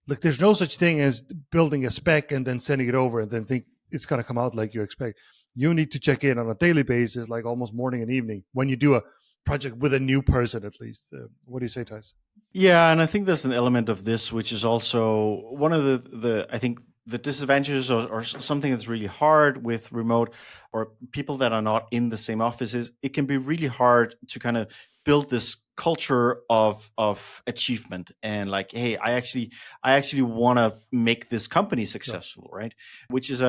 Look, there's no such thing as building a spec and then sending it over and then think it's going to come out like you expect. You need to check in on a daily basis, like almost morning and evening, when you do a project with a new person, at least. What do you say, Theis?
Yeah, and I think there's an element of this which is also one of the I think the disadvantages or something that's really hard with remote or people that are not in the same office is it can be really hard to kind of build this culture of achievement and like, hey, I actually want to make this company successful, right? Which is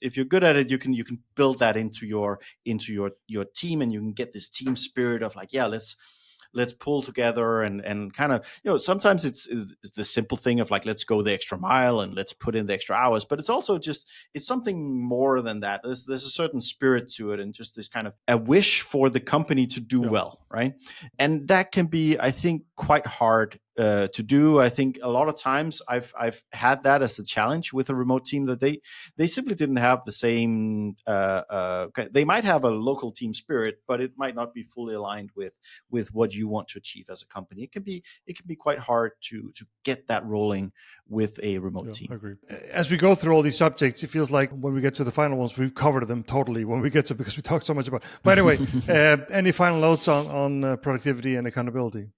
if you're good at it, you can build that into your team, and you can get this team spirit of like, yeah, let's pull together and kind of, sometimes it's the simple thing of like, let's go the extra mile and let's put in the extra hours, but it's also just, it's something more than that. There's a certain spirit to it and just this kind of a wish for the company to do well, right? And that can be, I think, quite hard to do. I think a lot of times I've had that as a challenge with a remote team, that they simply didn't have the same. They might have a local team spirit, but it might not be fully aligned with what you want to achieve as a company. It can be quite hard to get that rolling with a remote team.
I agree. As we go through all these subjects, it feels like when we get to the final ones, we've covered them totally. When we get to, because we talk so much about. By the way, any final notes on productivity and accountability?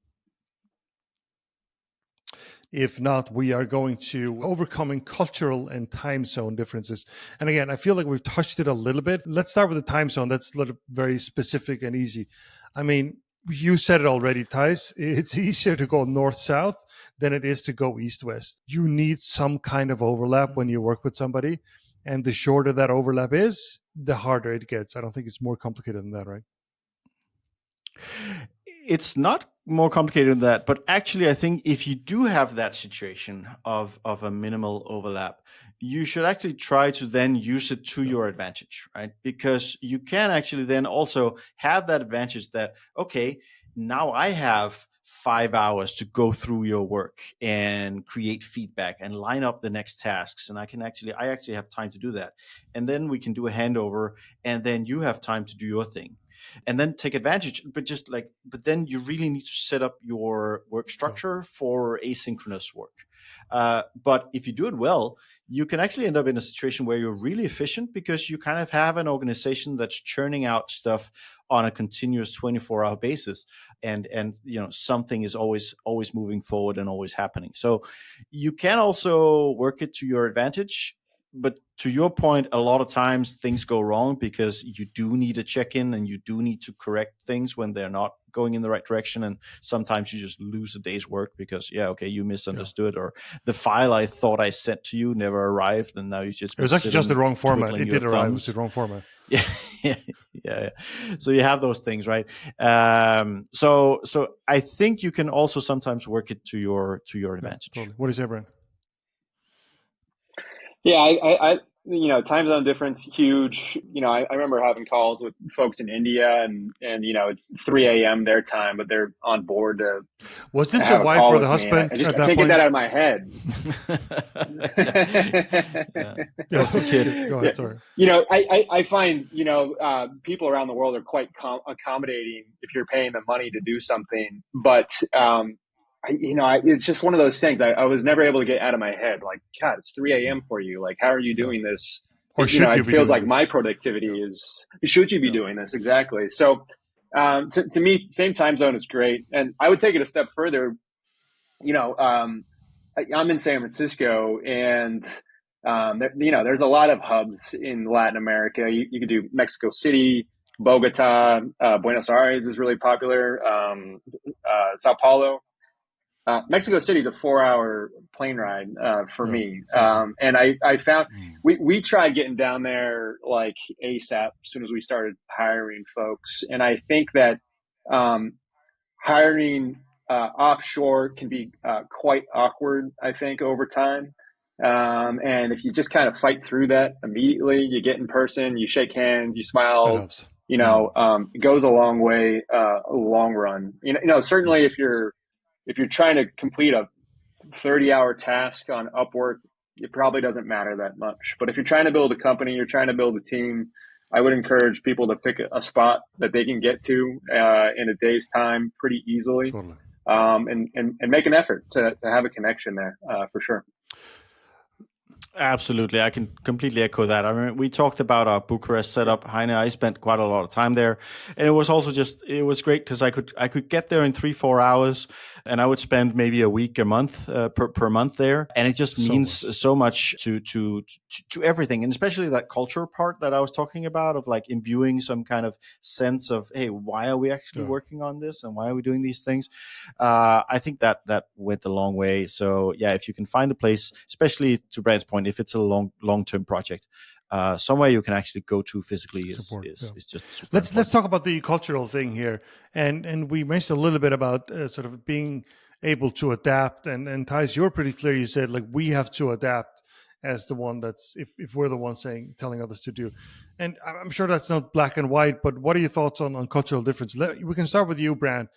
If not, we are going to overcoming cultural and time zone differences. And again, I feel like we've touched it a little bit. Let's start with the time zone. That's very specific and easy. I mean, you said it already, Theis. It's easier to go north-south than it is to go east-west. You need some kind of overlap when you work with somebody. And the shorter that overlap is, the harder it gets. I don't think it's more complicated than that, right?
It's not more complicated than that, but actually I think if you do have that situation of a minimal overlap, you should actually try to then use it to your advantage, right? Because you can actually then also have that advantage that, okay, now I have 5 hours to go through your work and create feedback and line up the next tasks. And I actually have time to do that. And then we can do a handover, and then you have time to do your thing. And then take advantage, but then you really need to set up your work structure for asynchronous work. But if you do it well, you can actually end up in a situation where you're really efficient because you kind of have an organization that's churning out stuff on a continuous 24-hour basis, and something is always moving forward and always happening. So you can also work it to your advantage, but to your point, a lot of times things go wrong because you do need a check-in and you do need to correct things when they're not going in the right direction. And sometimes you just lose a day's work because, you misunderstood, or the file I thought I sent to you never arrived, and now you just
It was actually just the wrong format. It did arrive. It was
thumbs.
the wrong format.
Yeah. So you have those things, right? So I think you can also sometimes work it to your advantage.
Totally. What do you say, Brant?
Yeah, I time zone difference, huge. I remember having calls with folks in India, and it's 3 a.m. their time, but they're on board to.
Was this the wife or the husband?
I can't get that out of my head.
Go ahead. Sorry.
I find people around the world are quite accommodating if you're paying them money to do something, but it's just one of those things. I was never able to get out of my head. Like, God, it's 3 a.m. for you. Like, how are you doing this?
Or
it feels like my productivity is. Should you be doing this? Exactly. So, to me, same time zone is great, and I would take it a step further. I'm in San Francisco, and there's a lot of hubs in Latin America. You could do Mexico City, Bogota, Buenos Aires is really popular. Sao Paulo. Mexico City is a 4-hour plane ride for me. And I found we tried getting down there like ASAP as soon as we started hiring folks. And I think that hiring offshore can be quite awkward, I think, over time. And if you just kind of fight through that immediately, you get in person, you shake hands, you smile, it goes a long way, long run. Certainly if you're trying to complete a 30-hour task on Upwork, it probably doesn't matter that much. But if you're trying to build a company, you're trying to build a team, I would encourage people to pick a spot that they can get to in a day's time pretty easily, and make an effort to have a connection there for sure.
Absolutely. I can completely echo that. I mean, we talked about our Bucharest setup. Heine, I spent quite a lot of time there. And it was also it was great because I could get there in 3-4 hours, and I would spend maybe a week, a month per month there. And it just means so much to everything. And especially that culture part that I was talking about, of like imbuing some kind of sense of, hey, why are we actually working on this? And why are we doing these things? I think that went a long way. So yeah, if you can find a place, especially to Brant's point, if it's a long-term project, somewhere you can actually go to physically is just super
let's talk about the cultural thing here, and we mentioned a little bit about sort of being able to adapt, and Theis, you're pretty clear. You said like we have to adapt as the one that's if we're the one telling others to do, and I'm sure that's not black and white, but what are your thoughts on cultural difference? We can start with you, Brant.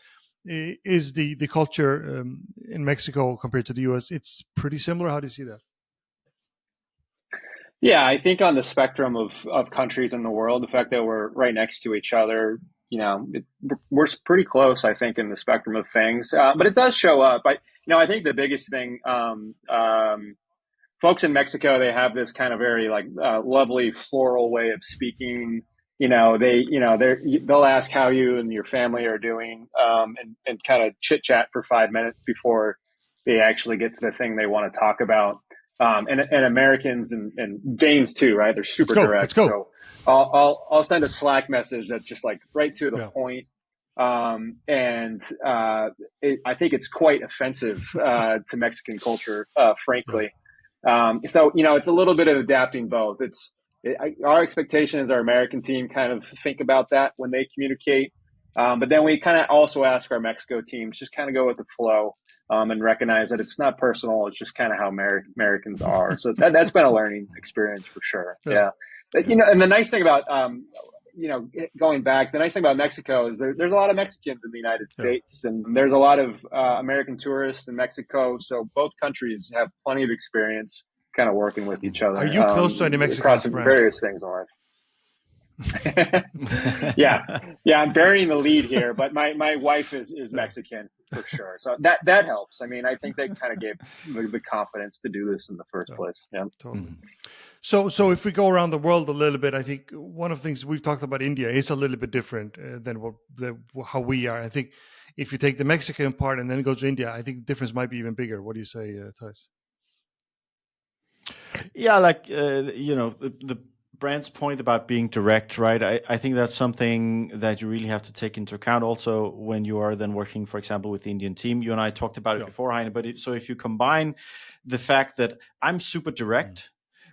Is the culture in Mexico compared to the US, it's pretty similar? How do you see that?
Yeah, I think on the spectrum of countries in the world, the fact that we're right next to each other, we're pretty close, I think, in the spectrum of things. But it does show up. I think the biggest thing, folks in Mexico, they have this kind of very lovely floral way of speaking. They'll ask how you and your family are doing, and kind of chit chat for 5 minutes before they actually get to the thing they want to talk about. And Americans and Danes too, right? They're super direct. So I'll send a Slack message that's just like right to the point. And I think it's quite offensive to Mexican culture, frankly. So it's a little bit of adapting both. Our expectation is our American team kind of think about that when they communicate. But then we kind of also ask our Mexico teams just kind of go with the flow, and recognize that it's not personal. It's just kind of how Americans are. So that's been a learning experience for sure. Yeah. And the nice thing about, going back, the nice thing about Mexico is there's a lot of Mexicans in the United States, and there's a lot of American tourists in Mexico. So both countries have plenty of experience kind of working with each other.
Are you close to any Mexicans,
across various things in life? yeah, I'm burying the lead here, but my wife is Mexican for sure, so that helps. I mean, I think they kind of gave the confidence to do this in the first place. Yeah,
totally. So if we go around the world a little bit, I think one of the things we've talked about, India, is a little bit different than how we are. I think if you take the Mexican part and then go to India, I think the difference might be even bigger. What do you say, Theis?
Yeah, like the Brandt's point about being direct, right? I think that's something that you really have to take into account also when you are then working, for example, with the Indian team. You and I talked about it
Yeah.
before, Heine, but so if you combine the fact that I'm super direct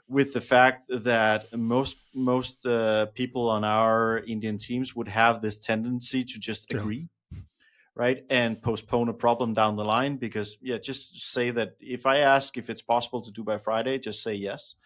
with the fact that most people on our Indian teams would have this tendency to just agree, right, and postpone a problem down the line, because just say that if I ask if it's possible to do by Friday, just say yes.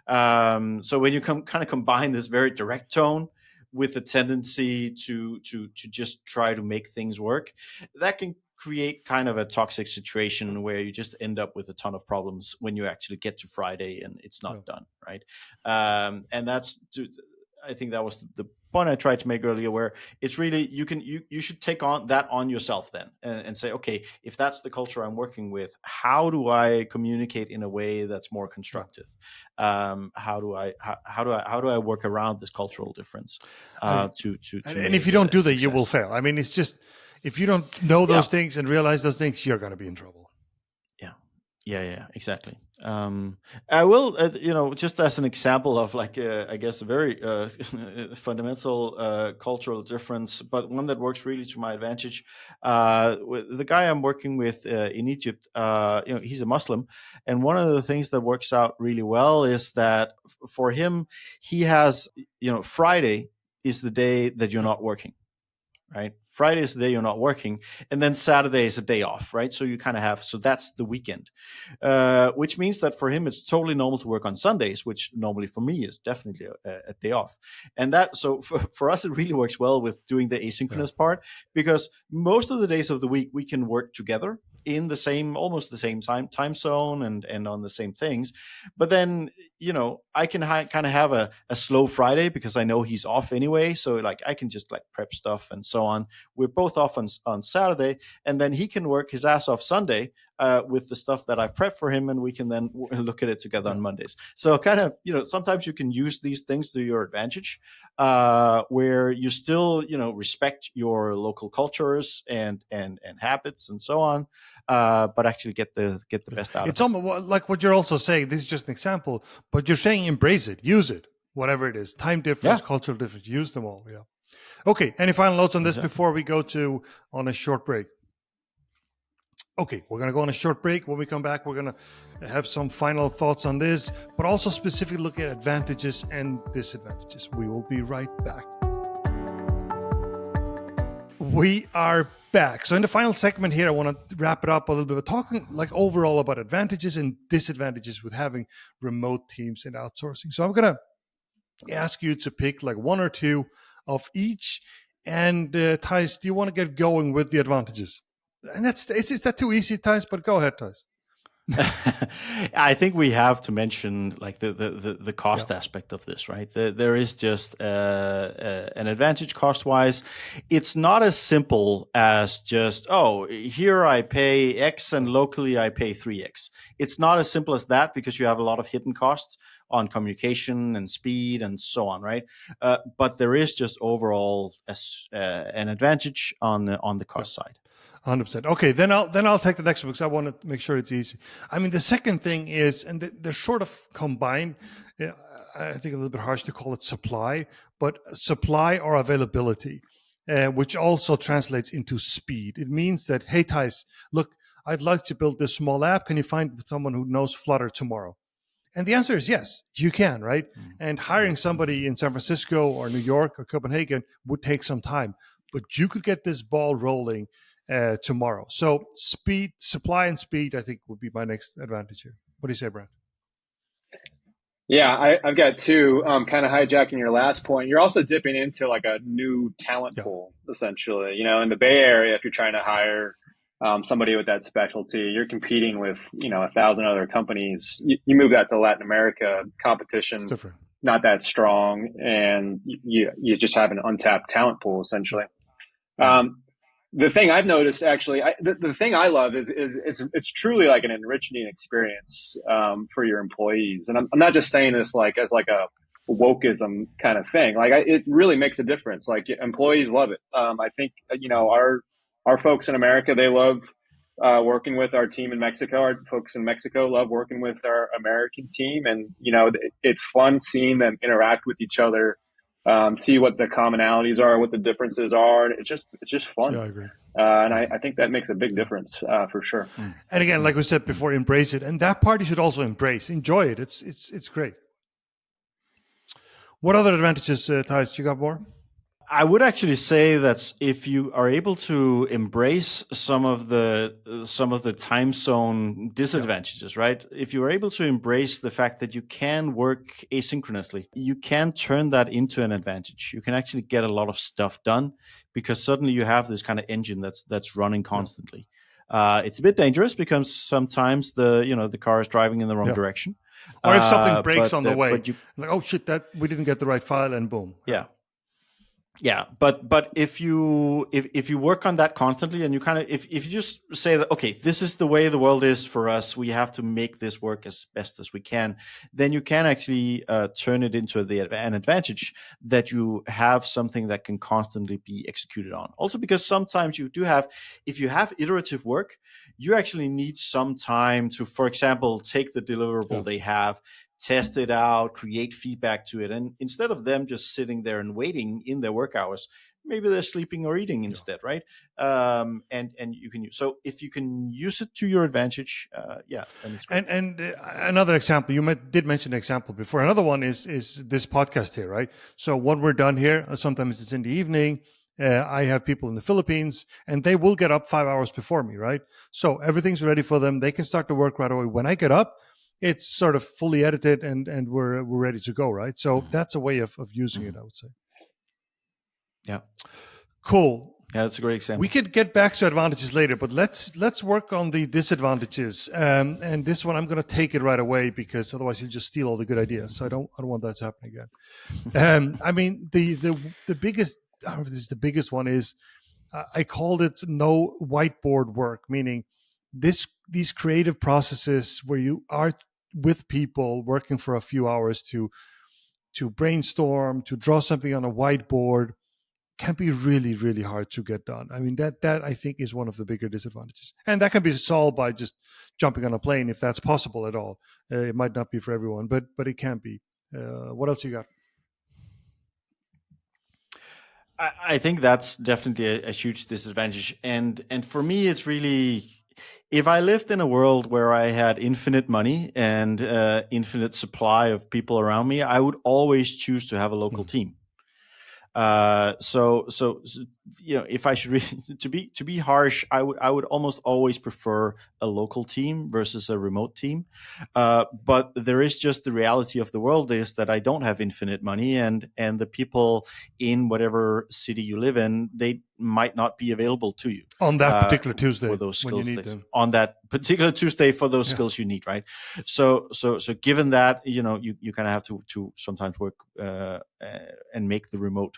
So when you kind of combine this very direct tone with the tendency to just try to make things work, that can create kind of a toxic situation where you just end up with a ton of problems when you actually get to Friday and it's not done, right? And I think that was the point I tried to make earlier, where it's really you should take on that on yourself then, and say, okay, if that's the culture I'm working with, how do I communicate in a way that's more constructive? How do I work around this cultural difference to
and if you don't do that, you will fail. I mean, it's just, if you don't know those things and realize those things, you're going to be in trouble.
Yeah, exactly. I will, just as an example of like, I guess, a very fundamental cultural difference, but one that works really to my advantage. The guy I'm working with in Egypt, he's a Muslim, and one of the things that works out really well is that for him, he has, Friday is the day that you're not working. Right, Friday is the day you're not working, and then Saturday is a day off, right? So you kind of have, so that's the weekend, which means that for him it's totally normal to work on Sundays, which normally for me is definitely a day off. And that, so for us, it really works well with doing the asynchronous part, because most of the days of the week we can work together in almost the same time zone and on the same things. But then, I can kind of have a slow Friday because I know he's off anyway. So like I can just like prep stuff and so on. We're both off on Saturday, and then he can work his ass off Sunday with the stuff that I prep for him, and we can then look at it together on Mondays. So kind of, sometimes you can use these things to your advantage, where you still, respect your local cultures and habits and so on, but actually get the best out
it's
of it.
It's almost like what you're also saying. This is just an example, but you're saying embrace it, use it, whatever it is, time difference, cultural difference, use them all. Yeah. Okay. Any final notes on this before we go on a short break? Okay, we're going to go on a short break. When we come back, we're going to have some final thoughts on this, but also specifically look at advantages and disadvantages. We will be right back. We are back. So in the final segment here, I want to wrap it up a little bit, talking like overall about advantages and disadvantages with having remote teams and outsourcing. So I'm going to ask you to pick like one or two of each. And Theis, do you want to get going with the advantages? And is that too easy, Theis? But go ahead, Theis.
I think we have to mention like the cost aspect of this, right? There is just an advantage cost-wise. It's not as simple as just, here I pay X and locally I pay 3X. It's not as simple as that, because you have a lot of hidden costs on communication and speed and so on, right? But there is just overall an advantage on the cost side.
100%. Okay, then I'll take the next one because I want to make sure it's easy. I mean, the second thing is, and they're sort of combined. I think a little bit harsh to call it supply, but supply or availability, which also translates into speed. It means that, hey, Theis, look, I'd like to build this small app. Can you find someone who knows Flutter tomorrow? And the answer is yes, you can, right? And hiring somebody in San Francisco or New York or Copenhagen would take some time, but you could get this ball rolling tomorrow. So speed, supply and speed, I think would be my next advantage here. What do you say, Brant?
Yeah, I've got two. Kind of hijacking your last point. You're also dipping into like a new talent pool, essentially. In the Bay Area, if you're trying to hire somebody with that specialty, you're competing with 1,000 other companies. You move that to Latin America, competition not that strong, and you just have an untapped talent pool, essentially. The thing I've noticed, actually, the thing I love is it's truly like an enriching experience for your employees. And I'm not just saying this like as like a wokeism kind of thing. Like it really makes a difference. Like employees love it. I think our folks in America, they love working with our team in Mexico. Our folks in Mexico love working with our American team, and it's fun seeing them interact with each other, see what the commonalities are, what the differences are. It's just fun.
Yeah, I agree.
And I think that makes a big difference for sure.
And again, like we said before, embrace it, and that part you should also enjoy it. It's great. What other advantages, Theis? You got more?
I would actually say that if you are able to embrace some of the time zone disadvantages, right? If you are able to embrace the fact that you can work asynchronously, you can turn that into an advantage. You can actually get a lot of stuff done because suddenly you have this kind of engine that's running constantly. It's a bit dangerous because sometimes the car is driving in the wrong direction,
or if something breaks on the way,
like,
oh shit, that we didn't get the right file, and boom.
Yeah, but if you work on that constantly, and you kind of if you just say that, okay, this is the way the world is for us, we have to make this work as best as we can, then you can actually turn it into an advantage that you have something that can constantly be executed on. Also, because sometimes you do have, if you have iterative work, you actually need some time to, for example, take the deliverable they have, test it out, create feedback to it. And instead of them just sitting there and waiting in their work hours, maybe they're sleeping or eating instead, right? And you can use, so if you can use it to your advantage, then it's great.
And another example, you did mention an example before. Another one is this podcast here, right? So when we're done here, sometimes it's in the evening. I have people in the Philippines, and they will get up 5 hours before me, right? So everything's ready for them. They can start to work right away. When I get up, it's sort of fully edited and we're ready to go, right? So that's a way of using it, I would say.
Yeah.
Cool.
Yeah, that's a great example.
We could get back to advantages later, but let's work on the disadvantages. And this one, I'm going to take it right away because otherwise you'll just steal all the good ideas. So I don't want that to happen again. I mean, the biggest, I don't know if this is the biggest one, is I called it no whiteboard work, meaning these creative processes where you are with people working for a few hours to brainstorm, to draw something on a whiteboard, can be really, really hard to get done. I mean, that I think is one of the bigger disadvantages. And that can be solved by just jumping on a plane if that's possible at all. It might not be for everyone, but it can be. What else you got?
I think that's definitely a huge disadvantage. And for me, it's really, if I lived in a world where I had infinite money and infinite supply of people around me, I would always choose to have a local team. So if I should to be harsh, I would almost always prefer a local team versus a remote team. But there is just the reality of the world is that I don't have infinite money, and the people in whatever city you live in, they might not be available to you
on that particular Tuesday
for those skills
when you need them.
On that particular Tuesday for those skills you need, right? So given that, you kind of have to sometimes work and make the remote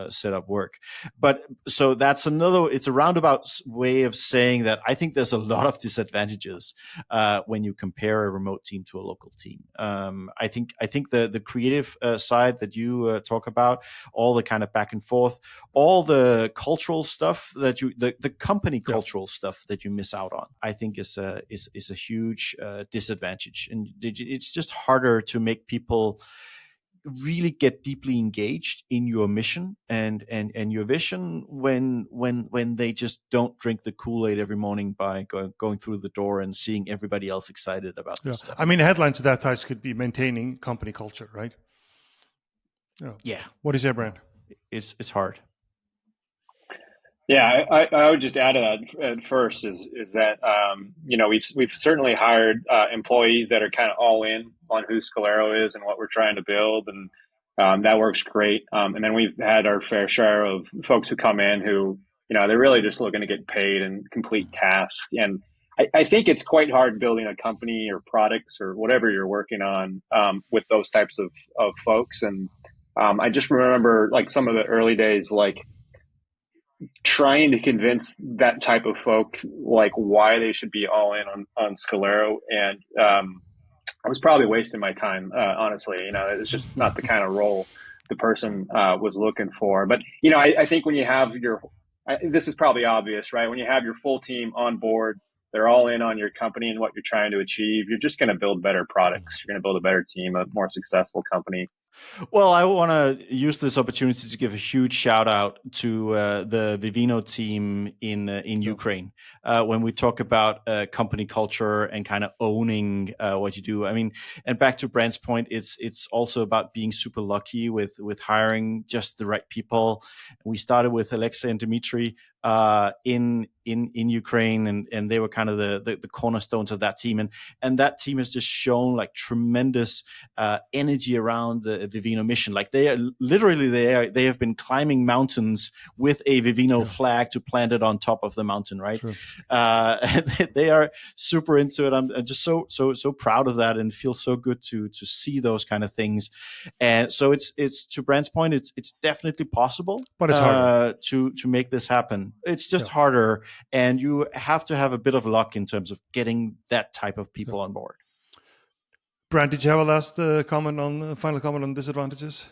setup work. But so that's it's a roundabout way of saying that I think there's a lot of disadvantages when you compare a remote team to a local team. I think the creative side that you talk about, all the kind of back and forth, all the cultural stuff that the company cultural stuff that you miss out on, I think is a huge disadvantage, and it's just harder to make people really get deeply engaged in your mission and your vision when they just don't drink the Kool-Aid every morning by going through the door and seeing everybody else excited about this stuff.
I mean, a headline to that, Theis, could be maintaining company culture, right?
Yeah.
What is your brand?
It's hard.
Yeah, I would just add to that at first is that we've certainly hired employees that are kind of all in on who Scalero is and what we're trying to build, and that works great. And then we've had our fair share of folks who come in who they're really just looking to get paid and complete tasks. And I think it's quite hard building a company or products or whatever you're working on with those types of folks. And I just remember like some of the early days, like trying to convince that type of folk like why they should be all in on Scalero, and I was probably wasting my time, honestly. It's just not the kind of role the person was looking for. But I think when you have this is probably obvious, right? When you have your full team on board, they're all in on your company and what you're trying to achieve, you're just going to build better products. You're going to build a better team, a more successful company.
Well, I want to use this opportunity to give a huge shout out to the Vivino team in Ukraine. When we talk about company culture and kind of owning what you do, I mean, and back to Brant's point, it's also about being super lucky with hiring just the right people. We started with Alexei and Dmitry in Ukraine, and they were kind of the cornerstones of that team, and that team has just shown like tremendous energy around the Vivino mission. Like they have been climbing mountains with a Vivino flag to plant it on top of the mountain, right? They are super into it. I'm just so proud of that, and feel so good to see those kind of things. And so it's to Brant's point, it's definitely possible,
but it's harder
to make this happen. It's just harder, and you have to have a bit of luck in terms of getting that type of people on board.
Brant, did you have a last final comment on disadvantages?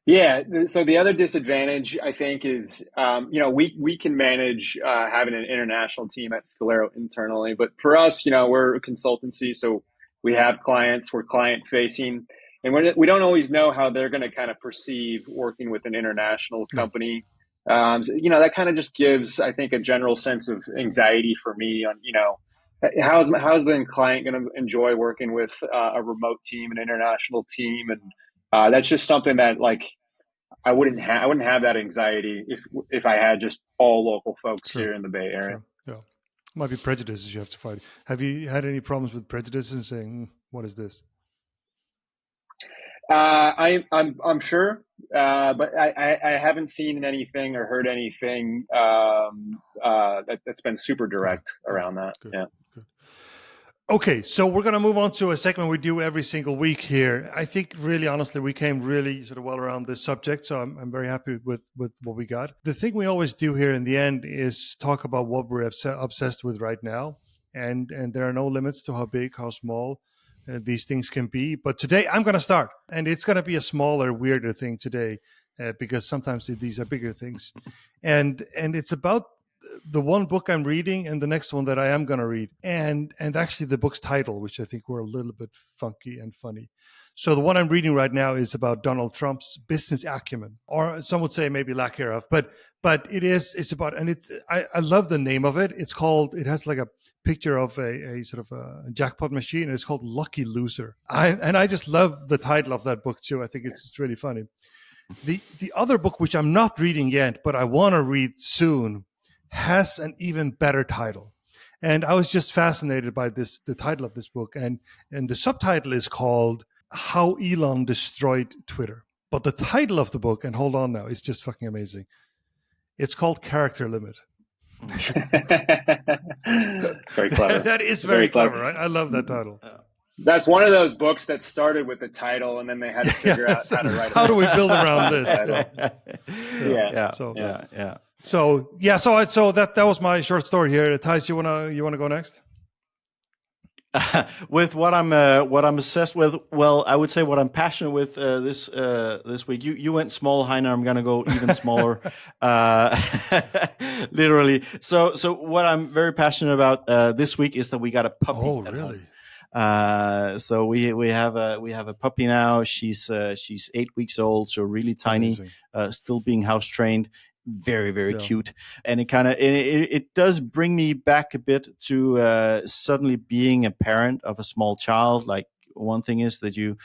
Yeah. So the other disadvantage, I think, is we can manage having an international team at Scalero internally, but for us, we're a consultancy, so we have clients, we're client facing, and we don't always know how they're going to kind of perceive working with an international company. That kind of just gives, I think, a general sense of anxiety for me on, how's the client going to enjoy working with a remote team, an international team, and that's just something that like I wouldn't have that anxiety if I had just all local folks here in the Bay Area.
Yeah, might be prejudices you have to fight. Have you had any problems with prejudices and saying, "What is this?"
I'm sure, but I haven't seen anything or heard anything that's been super direct around that.
Good.
Yeah.
Good. Okay, so we're going to move on to a segment we do every single week here. I think really, honestly, we came really sort of well around this subject, so I'm very happy with what we got. The thing we always do here in the end is talk about what we're obsessed with right now, and there are no limits to how big, how small these things can be. But today I'm going to start, and it's going to be a smaller, weirder thing today, because sometimes these are bigger things, and it's about the one book I'm reading and the next one that I am going to read, and actually the book's title, which I think were a little bit funky and funny. So the one I'm reading right now is about Donald Trump's business acumen, or some would say maybe lack hereof, but it's about, and I love the name of it. It has like a picture of a sort of a jackpot machine, and it's called Lucky Loser. I just love the title of that book too. I think it's really funny. The other book, which I'm not reading yet, but I want to read soon, has an even better title. And I was just fascinated by the title of this book. And the subtitle is called How Elon Destroyed Twitter. But the title of the book, and hold on now, it's just fucking amazing. It's called Character Limit.
Very clever.
That is very clever, right? I love that title.
That's one of those books that started with the title, and then they had to figure out how to write it.
How do we build around this? So that was my short story here. Theis, you wanna go next?
With what I'm obsessed with, well, I would say what I'm passionate with this week. You went small, Heiner. I'm gonna go even smaller, literally. So what I'm very passionate about this week is that we got a puppy.
Oh, really?
So we have a puppy now. She's 8 weeks old, so really tiny, still being house trained. Very, very cute. And it does bring me back a bit to suddenly being a parent of a small child. Like, one thing is that you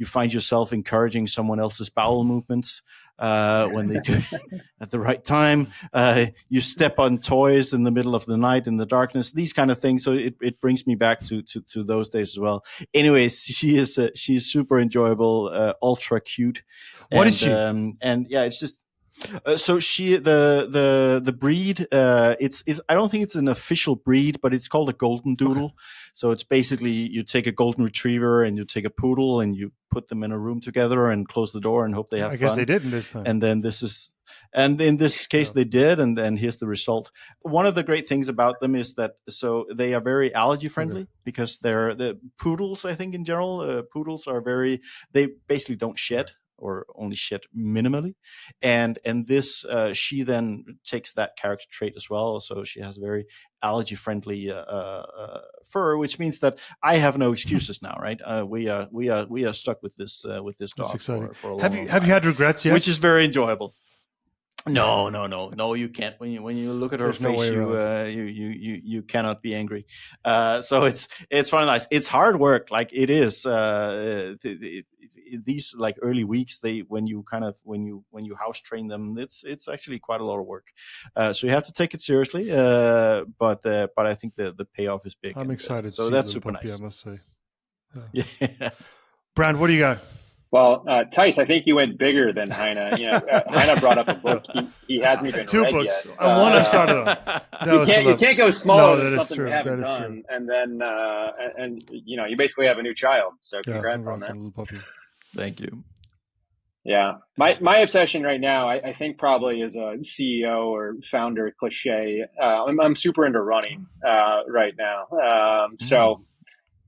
find yourself encouraging someone else's bowel movements when they do it at the right time. You step on toys in the middle of the night in the darkness, these kind of things. So it brings me back to those days as well. Anyways, she's super enjoyable, ultra cute.
What is she?
And yeah, it's just. So the breed, it's I don't think it's an official breed, but it's called a golden doodle. Okay. So it's basically, you take a golden retriever and you take a poodle and you put them in a room together and close the door and hope they have fun.
I guess they did in this time.
And then and in this case they did, and here's the result. One of the great things about them is that they are very allergy friendly, because they're the poodles. I think in general, poodles are they basically don't shed. or only shed minimally, and this she then takes that character trait as well. So she has very allergy friendly fur, which means that I have no excuses now, right? We are stuck with this dog for a long time,
have you had regrets yet?
which is very enjoyable. No, you can't. When you look at her
There's no
face,
way
you cannot be angry. So it's funny, nice. It's hard work, like it is. These like early weeks, when you house train them, it's actually quite a lot of work. So you have to take it seriously. But I think the payoff is big.
I'm excited.
So
to see
that's
the
super
puppy,
nice.
I must say.
Yeah.
Brant, what do you got?
Well, Theis, I think you went bigger than Heine. Heine brought up a book he hasn't even
2
read
books.
yet.
And one I've started on.
You can't go smaller
that
than
is
something
true.
you haven't
That is
done.
true.
And then, you basically have a new child. So congrats on that.
Little puppy.
Thank you.
Yeah. My obsession right now, I think probably is a CEO or founder cliche. I'm super into running right now. So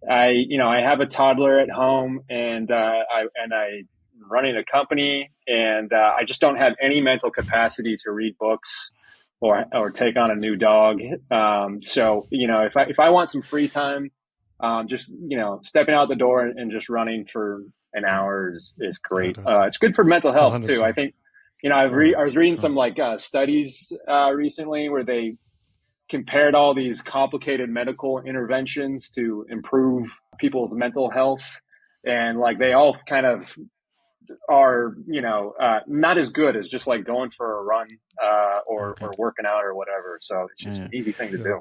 I have a toddler at home, and I'm running a company, and I just don't have any mental capacity to read books or take on a new dog. So if I want some free time, just stepping out the door and just running for an hour is great. It's good for mental health
100%.
too. I think I was reading some studies recently where they compared all these complicated medical interventions to improve people's mental health, and they all kind of are not as good as just like going for a run or working out or whatever. So it's just an easy thing to do.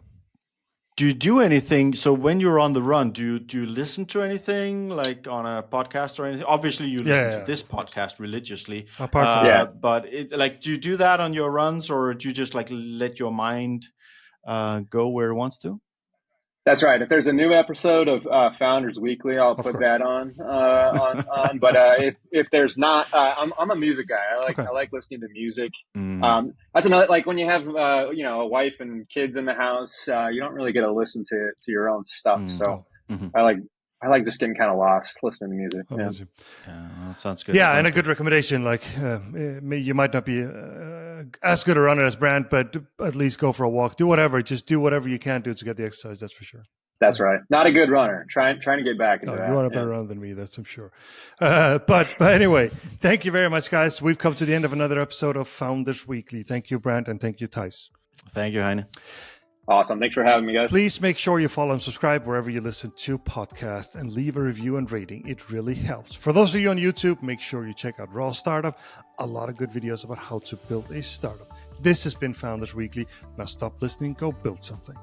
Do you do anything? So when you're on the run, do you listen to anything like on a podcast or anything? Obviously, you listen to this podcast religiously.
Apart from
but do you do that on your runs, or do you just let your mind go where it wants to?
That's right. If there's a new episode of Founders Weekly, I'll put that on. But if there's not, I'm a music guy. I like listening to music. That's another, when you have a wife and kids in the house, you don't really get to listen to your own stuff. So I like just getting kind of lost listening to music.
That sounds good.
Yeah, and a good recommendation. You might not be as good a runner as Brant, but at least go for a walk. Do whatever. Just do whatever you can do to get the exercise. That's for sure.
That's right. Not a good runner. Trying to get back into that.
You are a better runner than me. That's I'm sure. But anyway, thank you very much, guys. We've come to the end of another episode of Founders Weekly. Thank you, Brant, and thank you, Theis.
Thank you, Heine.
Awesome. Thanks for having me, guys.
Please make sure you follow and subscribe wherever you listen to podcasts, and leave a review and rating. It really helps. For those of you on YouTube, make sure you check out Raw Startup. A lot of good videos about how to build a startup. This has been Founders Weekly. Now stop listening, go build something.